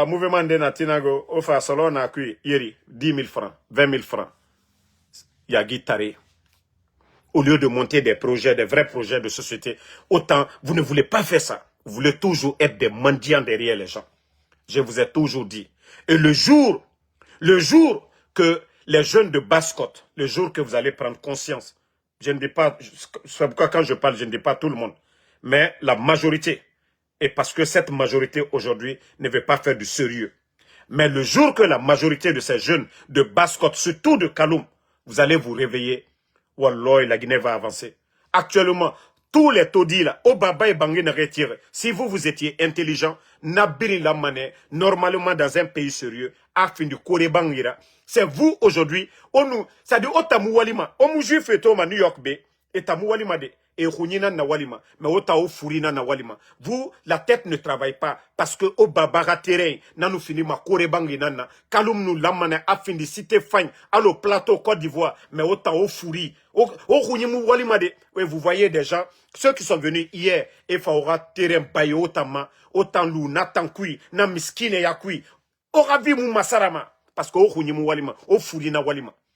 mouvement de Natinago, Ofa, salon a cuit, yeri, 10 000 francs, 20 000 francs. Yagi Tare. Au lieu de monter des projets, des vrais projets de société, autant, vous ne voulez pas faire ça. Vous voulez toujours être des mendiants derrière les gens. Je vous ai toujours dit. Et le jour que les jeunes de Basse-Côte, le jour que vous allez prendre conscience, je ne dis pas, c'est pourquoi quand je parle, je ne dis pas tout le monde, mais la majorité. Et parce que cette majorité aujourd'hui ne veut pas faire du sérieux. Mais le jour que la majorité de ces jeunes de Basse-Côte, surtout de Kaloum, vous allez vous réveiller, Wallah, la Guinée va avancer. Actuellement, tous les taudis là, au baba et bangé ne retirent. Si vous étiez intelligent, n'abiri la monnaie, normalement dans un pays sérieux, afin de Korebangira, c'est vous aujourd'hui, ça dit otamu walima, omu juif et ma New York Bay, et tamu walima de, et runina na walima, mais otao furina na walima. Vous, la tête ne travaille pas, parce que au babara terrain, nanou fini ma Korebangina na, kaloum nous lamane afin de citer fagne, allo plateau Côte d'Ivoire, mais otao furi, au runimou walima de, ouais, vous voyez des gens, ceux qui sont venus hier, et faora terrain bayo otama, autant lou, natankui, na miskine yakui, aura vu mou masarama. Parce que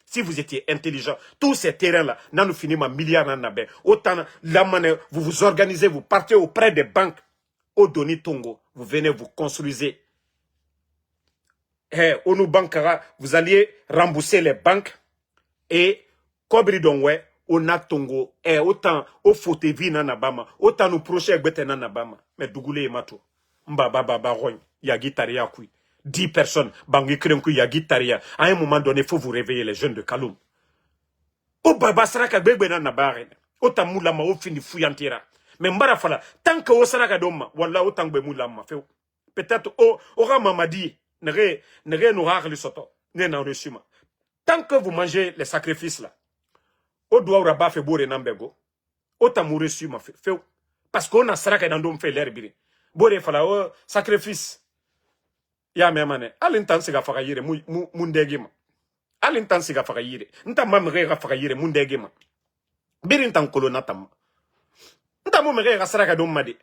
si vous étiez intelligent, tous ces terrains-là, nous finissons milliards en abe. Autant vous vous organisez, vous partez auprès des banques. Au Doni Tongo, vous venez vous construisez. Onu Bankara, vous alliez rembourser les banques et Kobri Dongwe, Ona Tongo, autant au Fotevi Nanabama, autant nous proches Nanabama. Mais Dougoulé et Mato, Mbaba Baba Rogne, Yagi Taria Kui. 10 personnes, Bangui Krenkou Yagi Taria. À un moment donné, il faut vous réveiller les jeunes de Kaloum. O Baba Saraka Bebena Nabaren. O Tamoulama, o fini fouillantira. Mais Mbarafala, tant que o Saraka Doma, voilà autant que Moulama. Peut-être, o Ramamadi, Nere nous hakli soto. Ne n'en reçu ma. Tant que vous mangez les sacrifices là, au doigt raba fait bourre nambego, au tamu reçu ma fait. Parce qu'on a saraka dans l'homme fait l'air biri. Bourre fala o sacrifice. Ya memane. Alintan siga faka yire mundegi ma. Alintan siga faka yire. Nta mamre ga faka yire mundegi ma. Birin tan kolona tam. Nta mo mege ga saraka dom made.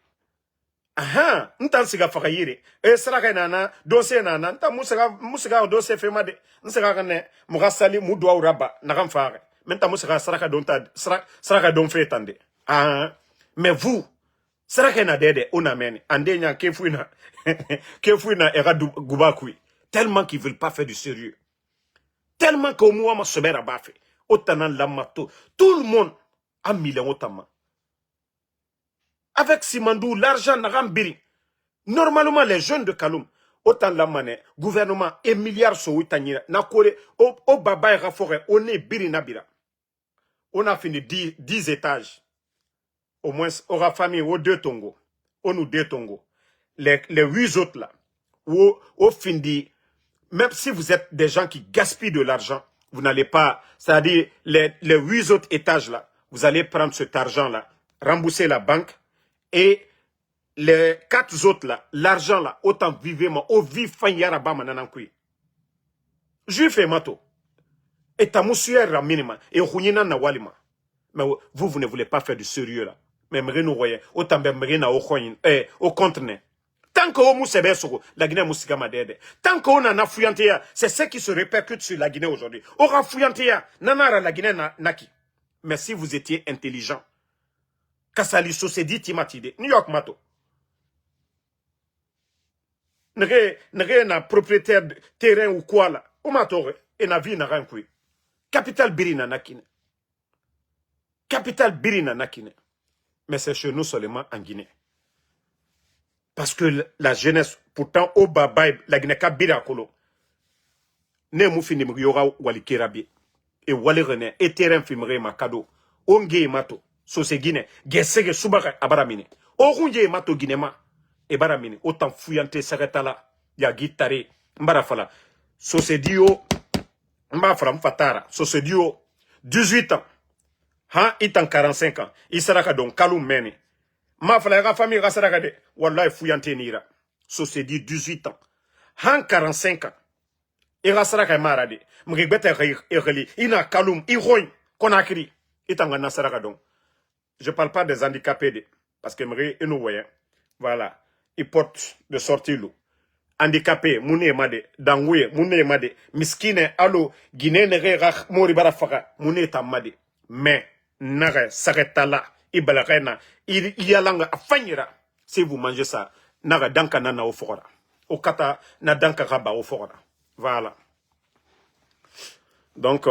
Aha, ntan siga faka yire. E saraka nana, dossier nana, nta musiga dossier fe made. Nsiga ne mugasali mudwa uraba nakam fare. Menta musiga saraka don ta saraka don fe tande. Ah, mais vous saraka na dede ona meni. Ande nya kefuina. Kefuina era gubakui. Tellement qu'ils veulent pas faire du sérieux. Tellement qu'au moins ma sebera bafe. Otanan lamato. Tout le monde a mis otama. Avec Simandou, l'argent n'a biri. Normalement, les jeunes de Kaloum, autant la mané, gouvernement, et milliards sont outanira. Na kore, au baba et rafore, on est biri nabira. On a fini 10 étages. Au moins, aura famille, au 2 tongos. On nous 2 tongos. Les 8 autres là, au fini, même si vous êtes des gens qui gaspillent de l'argent, vous n'allez pas, c'est-à-dire les 8 autres étages là, vous allez prendre cet argent là, rembourser la banque, et les 4 autres là, l'argent là, autant vivement, au vif fanyara ba mananankui. Juif et mato. Et tamusuer la minima. Et rounina na walima. Mais vous ne voulez pas faire du sérieux là. Mais nous voyez, autant na au conteneur. Tant qu'on moussebe soro, la Guinée moussigama dede. Tant qu'on a fouillantéa, c'est ce qui se répercute sur la Guinée aujourd'hui. Aura fouillantéa, nanara la Guinée naki. Mais si vous étiez intelligent, Kassali Sosedi Timatide, New York Mato. Nere na propriétaire de terrain ou quoi là. Ou matore, et na vie na rankui. Capital Birina Nakine. Capital Birina Nakine. Mais c'est chez nous seulement en Guinée. Parce que la jeunesse, pourtant, au Babaï, la Guinée Kabira Kolo. Ne moufini yora wali kerabi. Et wali rené, et terrain filmere ma cadeau. Onge mato. So se Guinée, gesege subaka abaramine. Orunje mato Guinéma, e baramine, autant fouillante saretala, ya guitare, mbarafala. So se dio, mbafra mfatara, so se dio, 18 ans, ha, itan 45 ans, isaraka don kalou meni. Mafala ya famille rasaraka de, wallahi fouillante nira. So se dit 18 ans, han 45 ans, e rasaraka marade, mrigbete ereli, ina kaloum, iroin, konakri, itanga nasaraka don. Je ne parle pas des handicapés, parce que nous voyons, voilà, ils portent de sortie l'eau. Handicapés, moune made, dangouye, moune made, miskine, allo, guiné nere rach, mori barafaka, moune tamade. Mais, nare, saretala, ibalarena, il y a langue à fanyira. Si vous mangez ça, nare danka nana au fora. Au kata, na danka raba au fora. Voilà. Donc,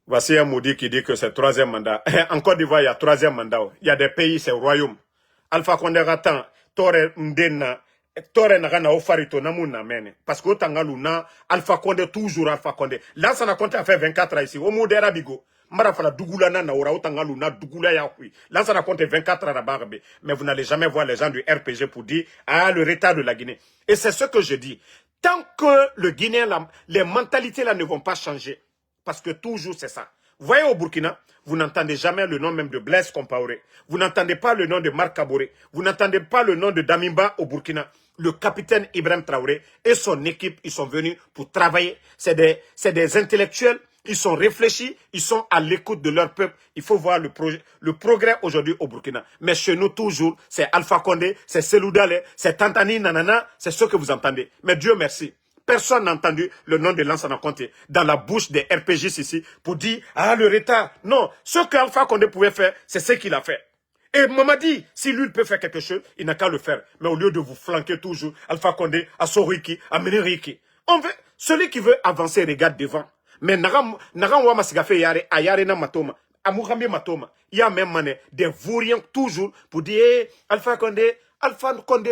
voici un maudit qui dit que c'est 3e mandat. En Côte d'Ivoire, il y a 3e mandat. Il y a des pays, c'est le royaume. Alpha Condé Ratan, Tore Ndena, Tore Nagana Ofarito Namuna Mene. Parce que Tangaluna, Alpha Condé, toujours Alpha Condé. Là, ça n'a compté à faire 24 ans ici. Au Modera Bigo. Marafala Dougoulana Naora, Otangaluna, Dougoula Yahoui. Là, ça n'a compté 24 ans à Barbe. Mais vous n'allez jamais voir les gens du RPG pour dire, ah, le retard de la Guinée. Et c'est ce que je dis. Tant que le Guinéen, les mentalités là ne vont pas changer. Parce que toujours c'est ça. Vous voyez au Burkina, vous n'entendez jamais le nom même de Blaise Compaoré. Vous n'entendez pas le nom de Marc Kaboré. Vous n'entendez pas le nom de Damimba au Burkina. Le capitaine Ibrahim Traoré et son équipe, ils sont venus pour travailler. C'est des intellectuels, ils sont réfléchis, ils sont à l'écoute de leur peuple. Il faut voir le progrès aujourd'hui au Burkina. Mais chez nous, toujours, c'est Alpha Condé, c'est Selou Dale, c'est Tantani Nanana, c'est ce que vous entendez. Mais Dieu merci. Personne n'a entendu le nom de Lansana Conté dans la bouche des RPGistes ici pour dire « Ah, le retard ». Non, ce qu'Alpha Condé pouvait faire, c'est ce qu'il a fait. Et Mamadi, si lui peut faire quelque chose, il n'a qu'à le faire. Mais au lieu de vous flanquer toujours, Alpha Condé, à Soriki, à Meniriki, celui qui veut avancer regarde devant. Mais Naram Wama Sigafe Yare, Ayare na Matoma, Amourambi Matoma, il y a même des vauriens toujours pour dire Alpha Condé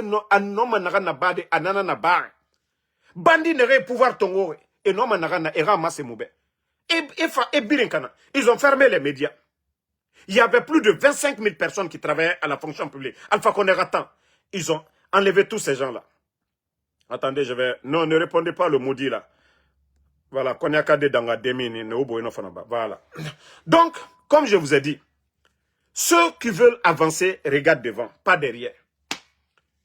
non, Anoma Narana Bade, Anana Nabar. Bandi n'aurait pouvoir tongo et non managana era masemoube. Et Birinkana, ils ont fermé les médias. Il y avait plus de 25 000 personnes qui travaillaient à la fonction publique. Alpha Condé Ratan, ils ont enlevé tous ces gens-là. Attendez, je vais... Non, ne répondez pas le maudit là. Voilà, Konyaka de Danga Demini, voilà. Donc, comme je vous ai dit, ceux qui veulent avancer regardent devant, pas derrière.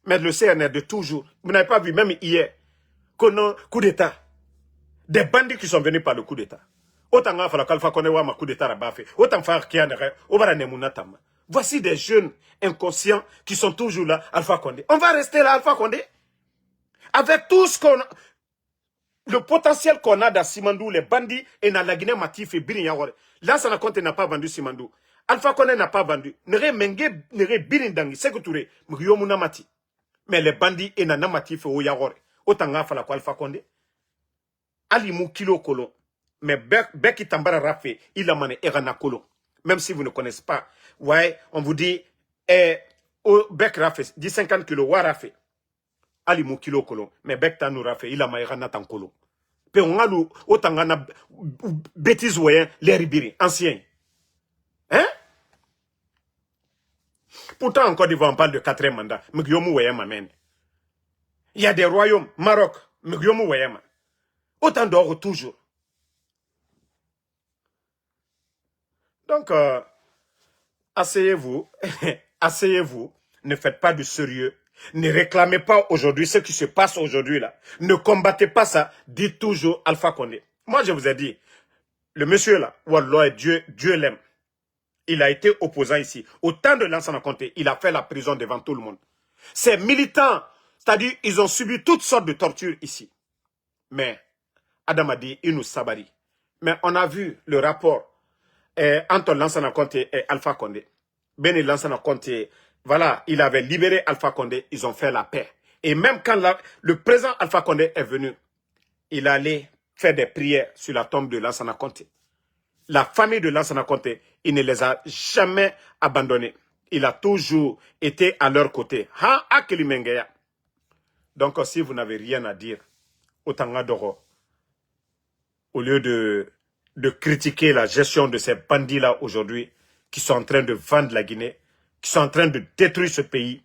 Mais le CNR de toujours, vous n'avez pas vu, même hier, qu'on a coup d'État. Des bandits qui sont venus par le coup d'État. Autant que la Kalfa Konewa ma coup d'État là-bas fait. Autant faire qu'il y a un voici des jeunes inconscients qui sont toujours là, Alpha Condé. On va rester là, Alpha Condé. Avec tout ce qu'on a, le potentiel qu'on a dans Simandou, les bandits et dans la Guinée Matif et Birinyawale. Là, ça n'a pas vendu Simandou. Alpha Condé n'a pas vendu. Nere Menge, Nere Birindangi, Sekoutouré, Mriyomuna Mati. Mais les bandits et Nana Matif et Oyawore. Autant que la Alpha Condé. Ali mou kilo kolon. Mais Beki Tambara Rafé, il a mané Erana kolon. Même si vous ne connaissez pas. Ouais, on vous dit, Bek Rafé, 10-50 kilos, wa Rafé. Ali mou kilo kolon. Mais Bek Tanou Rafé, il a mané Erana tan kolon. Pe on a lu, autant gana bêtises ouyen, les ribiri, anciens. Hein? Pourtant, en Côte d'Ivoire, on parle de 4e mandat. Mugyomu ouyen m'amène. Il y a des royaumes, Maroc, Mugyomu ouyen. Autant d'or toujours. Donc, asseyez-vous, asseyez-vous, ne faites pas du sérieux, ne réclamez pas aujourd'hui ce qui se passe aujourd'hui là, ne combattez pas ça, dites toujours Alpha Condé. Moi je vous ai dit, le monsieur là, Wallah, Dieu l'aime, il a été opposant ici. Au temps de Lansana Conté, il a fait la prison devant tout le monde. Ces militants, c'est-à-dire ils ont subi toutes sortes de tortures ici. Mais Adam a dit, il nous sabari. Mais on a vu le rapport entre Lansana Conté et Alpha Condé. Beni Lansana Conté, voilà, il avait libéré Alpha Condé, ils ont fait la paix. Et même quand le président Alpha Condé est venu, il allait faire des prières sur la tombe de Lansana Conté. La famille de Lansana Conté, il ne les a jamais abandonnés. Il a toujours été à leur côté. Ha, Akelimengeya. Donc, si vous n'avez rien à dire, Otanga Doro, au lieu de critiquer la gestion de ces bandits-là aujourd'hui, qui sont en train de vendre la Guinée, qui sont en train de détruire ce pays,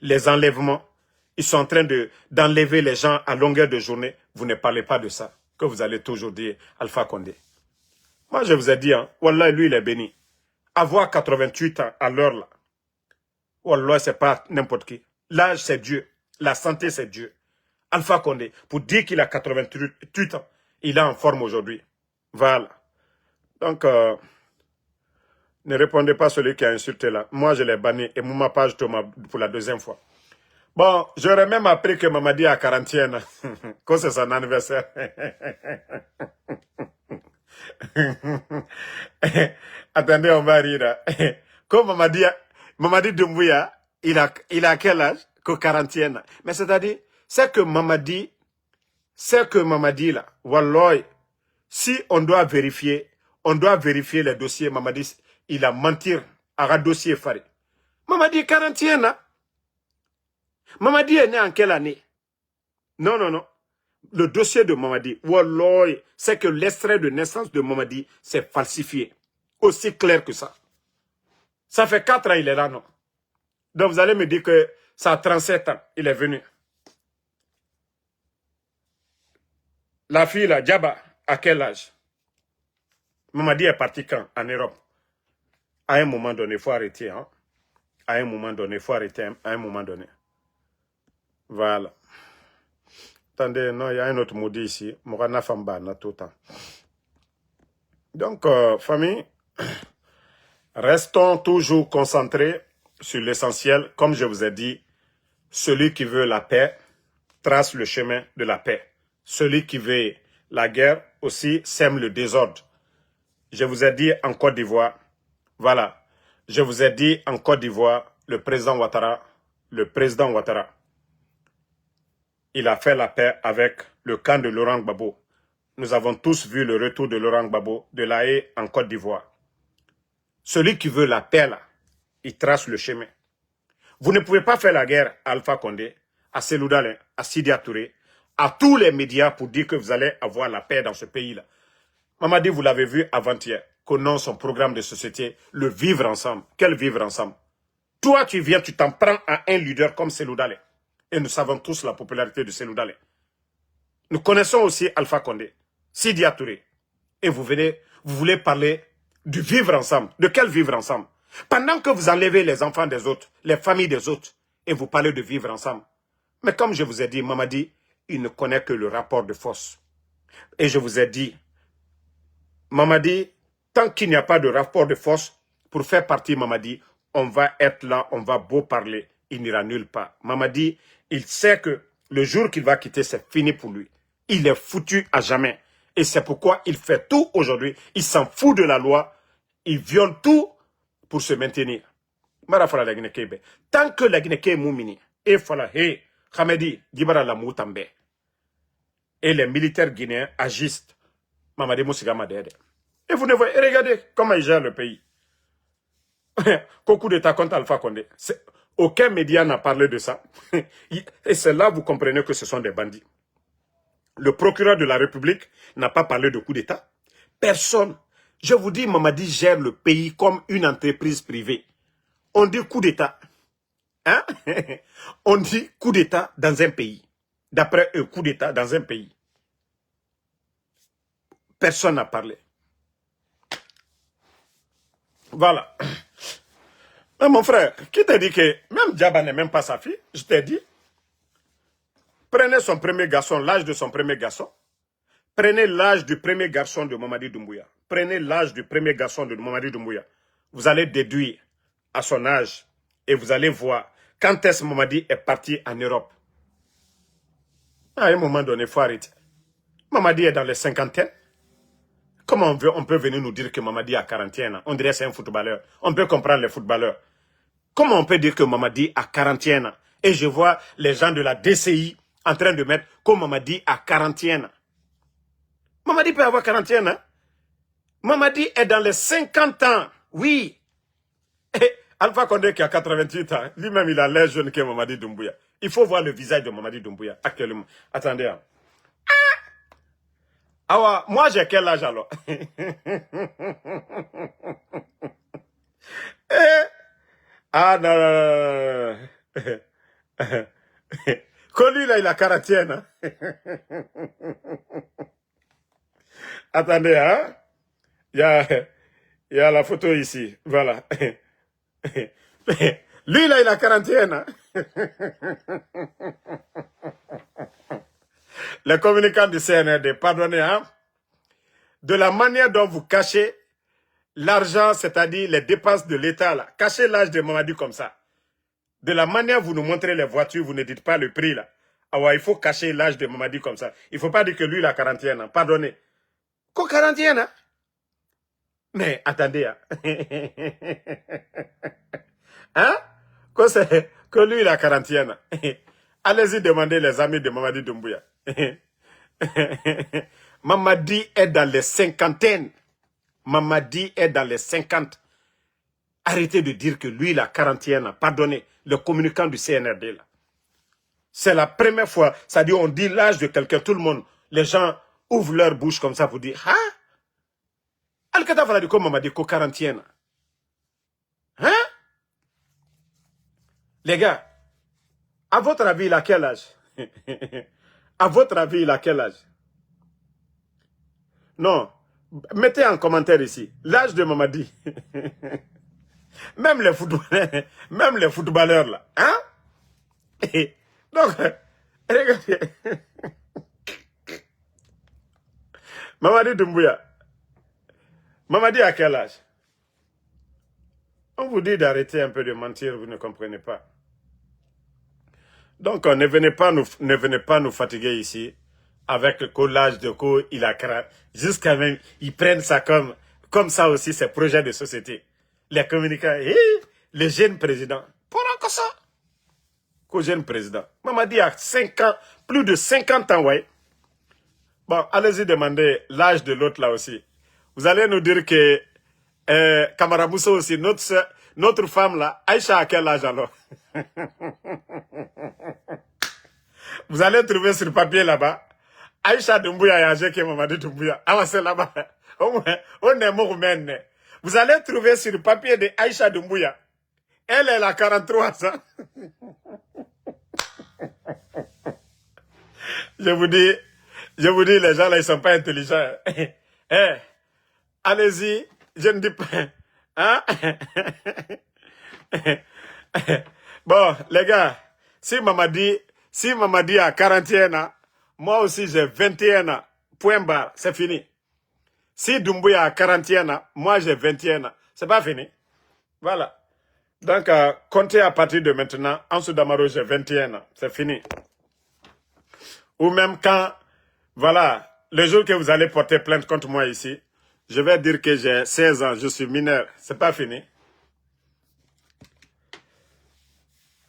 les enlèvements, ils sont en train d'enlever les gens à longueur de journée. Vous ne parlez pas de ça, que vous allez toujours dire Alpha Condé. Moi, je vous ai dit, hein, Wallah, lui, il est béni. Avoir 88 ans à l'heure, là, Wallah, c'est pas n'importe qui. L'âge, c'est Dieu. La santé, c'est Dieu. Alpha Condé, pour dire qu'il a 88 ans, il est en forme aujourd'hui. Voilà. Donc, ne répondez pas à celui qui a insulté là. Moi, je l'ai banni et ma page pour la 2e fois. Bon, j'aurais même appris que Mamadi a 41 quand c'est son anniversaire. Attendez, on va rire. Comme Mamadi Doumbouya, il a quel âge? Que 41 ans. Mais c'est-à-dire, c'est que Mamadi là, Wallah, si on doit vérifier les dossiers, Mamadi, il a menti à un dossier faré. Mamadi 41 ans. Mamadi est né en quelle année? Non, non, non. Le dossier de Mamadi, Wallah, c'est que l'extrait de naissance de Mamadi, c'est falsifié. Aussi clair que ça. Ça fait 4 ans, il est là, non? Donc vous allez me dire que ça a 37 ans, il est venu. La fille, là, Djaba, à quel âge? Mamadi est parti quand? En Europe. À un moment donné, il faut arrêter. Hein? À un moment donné, il faut arrêter. À un moment donné. Voilà. Attendez, non, il y a un autre maudit ici. Morana Famba, tout le temps. Donc, famille, restons toujours concentrés sur l'essentiel. Comme je vous ai dit, celui qui veut la paix trace le chemin de la paix. Celui qui veut la guerre aussi sème le désordre. Je vous ai dit en Côte d'Ivoire, voilà, je vous ai dit en Côte d'Ivoire, le président Ouattara, il a fait la paix avec le camp de Laurent Gbagbo. Nous avons tous vu le retour de Laurent Gbagbo de La Haye en Côte d'Ivoire. Celui qui veut la paix, là, il trace le chemin. Vous ne pouvez pas faire la guerre à Alpha Condé, à Selou Dalein, à Sidi Touré, à tous les médias pour dire que vous allez avoir la paix dans ce pays-là. Mamadi, vous l'avez vu avant-hier, connaît son programme de société, le vivre ensemble. Quel vivre ensemble? Toi, tu viens, tu t'en prends à un leader comme Selou Dalein. Et nous savons tous la popularité de Cellou Dalein. Nous connaissons aussi Alpha Condé, Sidi Touré. Et vous voulez parler du vivre ensemble. De quel vivre ensemble? Pendant que vous enlevez les enfants des autres, les familles des autres, et vous parlez de vivre ensemble. Mais comme je vous ai dit, Mamadi, il ne connaît que le rapport de force. Et je vous ai dit, Mamadi, tant qu'il n'y a pas de rapport de force, pour faire partie Mamadi, on va être là, on va beau parler, il n'ira nulle part. Mamadi, il sait que le jour qu'il va quitter, c'est fini pour lui. Il est foutu à jamais. Et c'est pourquoi il fait tout aujourd'hui. Il s'en fout de la loi. Il viole tout pour se maintenir. Tant que la Guinée est moumini, et voilà, hey, Hamedi, Gibara la Moutambe, et les militaires guinéens agissent, Mamadi Moussiga Madede. Et vous ne voyez, regardez comment ils gèrent le pays. Coup d'État contre Alpha Condé. Aucun média n'a parlé de ça. Et c'est là que vous comprenez que ce sont des bandits. Le procureur de la République n'a pas parlé de coup d'État. Personne. Je vous dis, Mamadi gère le pays comme une entreprise privée. On dit coup d'État. Hein? On dit coup d'État dans un pays. D'après eux, coup d'État dans un pays. Personne n'a parlé. Voilà. Mais mon frère, qui t'a dit que même Diaba n'est même pas sa fille? Je t'ai dit. Prenez son premier garçon, l'âge de son premier garçon. Prenez l'âge du premier garçon de Mamadi Doumbouya. Prenez l'âge du premier garçon de Mamadi Doumbouya. Vous allez déduire à son âge et vous allez voir quand est-ce que Mamadi est parti en Europe. À un moment donné, il faut arrêter. Mamadi est dans les cinquantaines. Comment on peut venir nous dire que Mamadi a 41 ans? On dirait que c'est un footballeur. On peut comprendre les footballeurs. Comment on peut dire que Mamadi a 41 ans? Et je vois les gens de la DCI en train de mettre que Mamadi a 41 ans. Mamadi peut avoir 41 ans. Mamadi est dans les 50 ans. Oui. Et Alpha Condé qui a 88 ans, lui-même il a l'air jeune que Mamadi Doumbouya. Il faut voir le visage de Mamadi Doumbouya actuellement. Attendez. Hein. Ah, moi j'ai quel âge alors? Ah non, non, non, non. Connu là, il a 41 ans. Attendez, hein? Il y a la photo ici. Voilà. Lui là, il a 41 ans. Les communicants du CNRD, pardonnez, hein? De la manière dont vous cachez l'argent, c'est-à-dire les dépenses de l'État, là. Cachez l'âge de Mamadi comme ça. De la manière vous nous montrez les voitures, vous ne dites pas le prix, là. Ah ouais, il faut cacher l'âge de Mamadi comme ça. Il ne faut pas dire que lui, il a 41 ans. Pardonnez. Quoi, 41 ans? Mais attendez, hein? Hein? Que lui, il a 41 ans. Allez-y demander les amis de Mamadi Doumbouya. Mamadi est dans les cinquantaines. Mamadi est dans les 50. Arrêtez de dire que lui, il a 41 ans. Pardonnez, le communicant du CNRD, là. C'est la première fois, c'est-à-dire on dit l'âge de quelqu'un, tout le monde, les gens ouvrent leur bouche comme ça pour dire, hein? Al-Qadaf a dit comme Mamadi, qu'au 41 ans. Hein? Les gars, à votre avis, il a quel âge? À votre avis, il a quel âge? Non. Mettez en commentaire ici. L'âge de Mamadi. Même les footballeurs là. Hein? Donc, regardez. Mamadi Doumbouya. Mamadi a quel âge? On vous dit d'arrêter un peu de mentir, vous ne comprenez pas. Donc, ne venez pas nous fatiguer ici avec le collage de co, il a créé. Jusqu'à même, ils prennent ça comme ça aussi, ces projets de société. Les communicants, le jeune président. Pourquoi que ça? Qu'au jeune président. Mamadi a 5 ans, plus de 50 ans, ouais. Bon, allez-y demander l'âge de l'autre là aussi. Vous allez nous dire que Kamara Moussa aussi, notre femme là, Aïcha a quel âge alors? Vous allez trouver sur papier là-bas, Aïcha Doumbouya et Ajeke Mamadi Doumbouya. Ah, c'est là-bas. On est mort. Vous allez trouver sur le papier de Aïcha Doumbouya. Elle a 43 ans. Je vous dis, les gens là, ils sont pas intelligents. Eh, allez-y, je ne dis pas. Hein? Bon, les gars, si Mamadi a 41 ans, moi aussi j'ai 21 ans. Point barre, c'est fini. Si Doumbouya a 41 ans, moi j'ai 21 ans. C'est pas fini. Voilà. Donc, comptez à partir de maintenant. Ansou Damaro, j'ai 21 ans. C'est fini. Ou même quand, voilà, le jour que vous allez porter plainte contre moi ici, je vais dire que j'ai 16 ans, je suis mineur. C'est pas fini.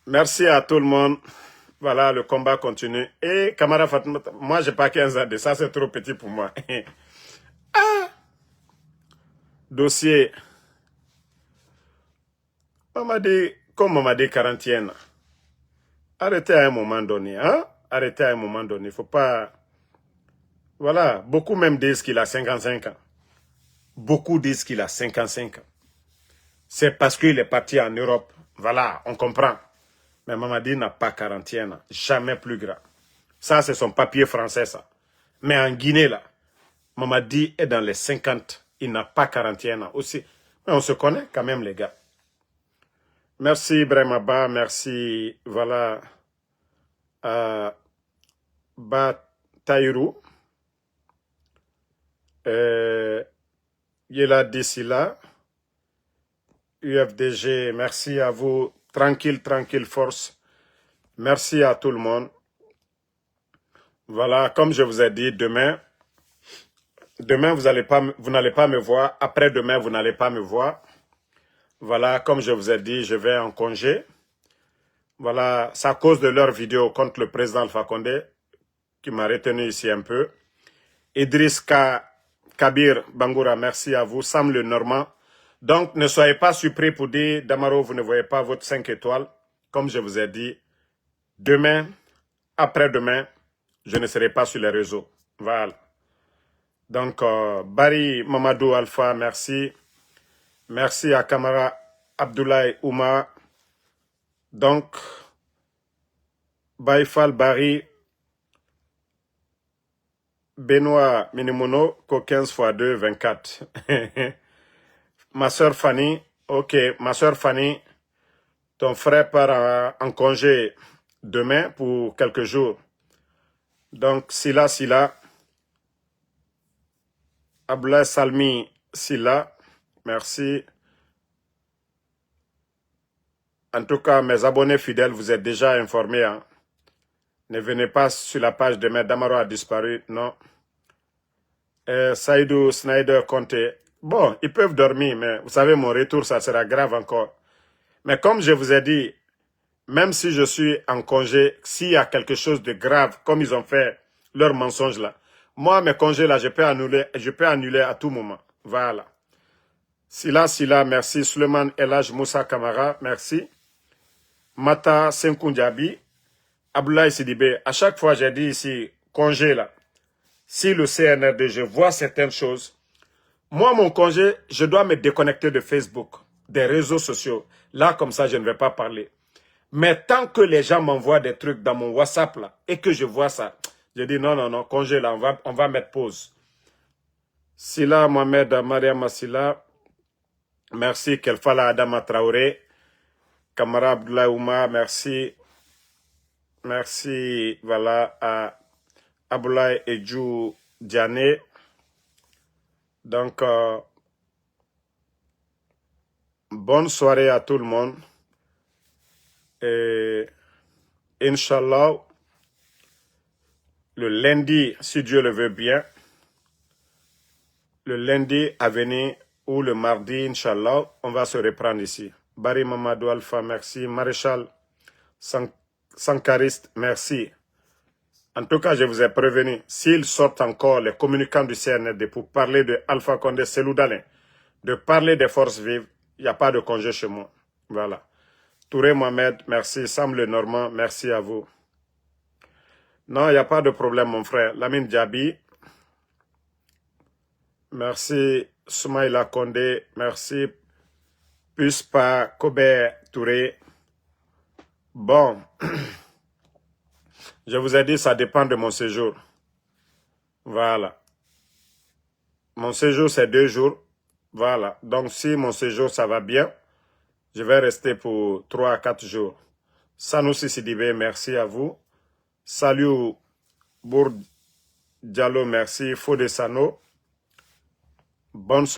Merci à tout le monde. Voilà, le combat continue. Et camarade Fatma, moi, j'ai pas 15 ans de ça, c'est trop petit pour moi. Ah! Dossier. Comme on m'a dit 41 ans. Arrêtez à un moment donné, hein? Arrêtez à un moment donné. Il faut pas... Voilà, beaucoup même disent qu'il a 55 ans. Beaucoup disent qu'il a 55 ans. C'est parce qu'il est parti en Europe. Voilà, on comprend. Mais Mamadi n'a pas 41 ans. Jamais plus grand. Ça, c'est son papier français, ça. Mais en Guinée, là, Mamadi est dans les 50. Il n'a pas 41 ans aussi. Mais on se connaît quand même, les gars. Merci, Bremaba. Merci, voilà, Bataïrou. Yela Dissila. UFDG, merci à vous. Tranquille, tranquille, force. Merci à tout le monde. Voilà, comme je vous ai dit, demain, vous n'allez pas me voir. Après-demain, vous n'allez pas me voir. Voilà, comme je vous ai dit, je vais en congé. Voilà, c'est à cause de leur vidéo contre le président Alpha Condé qui m'a retenu ici un peu. Idriss Kabir Bangoura, merci à vous. Sam le Normand. Donc, ne soyez pas surpris pour dire, Damaro, vous ne voyez pas votre 5 étoiles. Comme je vous ai dit, demain, après-demain, je ne serai pas sur les réseaux. Voilà. Donc, Barry Mamadou Alpha, merci. Merci à Kamara Abdoulaye Ouma. Donc, Baïfal Barry, Benoît Minimono, Co 15 x 2, 24. Ma soeur Fanny, ok, ma soeur Fanny, ton frère part en congé demain pour quelques jours. Donc, Sila, Abla Salmi, Sila, merci. En tout cas, mes abonnés fidèles, vous êtes déjà informés. Hein? Ne venez pas sur la page demain, Damaro a disparu, non. Saïdou Snyder Conté, bon, ils peuvent dormir, mais vous savez, mon retour, ça sera grave encore. Mais comme je vous ai dit, même si je suis en congé, s'il y a quelque chose de grave, comme ils ont fait leur mensonge là, moi, mes congés là, je peux annuler à tout moment. Voilà. Sila, merci. Suleiman Elaj Moussa Kamara, merci. Mata Senkoundjabi, Abdoulaye Sidibé, à chaque fois j'ai dit ici, congé là, si le CNRD, je vois certaines choses, moi, mon congé, je dois me déconnecter de Facebook, des réseaux sociaux. Là, comme ça, je ne vais pas parler. Mais tant que les gens m'envoient des trucs dans mon WhatsApp là, et que je vois ça, je dis non, congé là, on va mettre pause. Sila Mohamed Mariam Sila, merci. Kelfala Adama Traoré, Kamara Abdoulaye Ouma, merci. Merci, voilà, à Aboulaye Edjou Diané. Donc, bonne soirée à tout le monde. Et Inch'Allah, le lundi, si Dieu le veut bien, le lundi à venir ou le mardi, Inch'Allah, on va se reprendre ici. Barry Mamadou Alpha, merci. Maréchal Sankariste, merci. En tout cas, je vous ai prévenu, s'ils sortent encore les communicants du CNRD pour parler de Alpha Condé Seloudalin, de parler des forces vives, il n'y a pas de congé chez moi. Voilà. Touré Mohamed, merci. Sam le Normand, merci à vous. Non, il n'y a pas de problème, mon frère. Lamine Diaby, merci. Soumaïla Condé, merci. Puspa Kobe Touré. Bon, Je vous ai dit, ça dépend de mon séjour. Voilà. Mon séjour, c'est 2 jours. Voilà. Donc, si mon séjour, ça va bien, je vais rester pour 3 à 4 jours. Sanoussi Sidibé, merci à vous. Salut Bour Diallo, merci. Fodé Sano. Bonne soirée.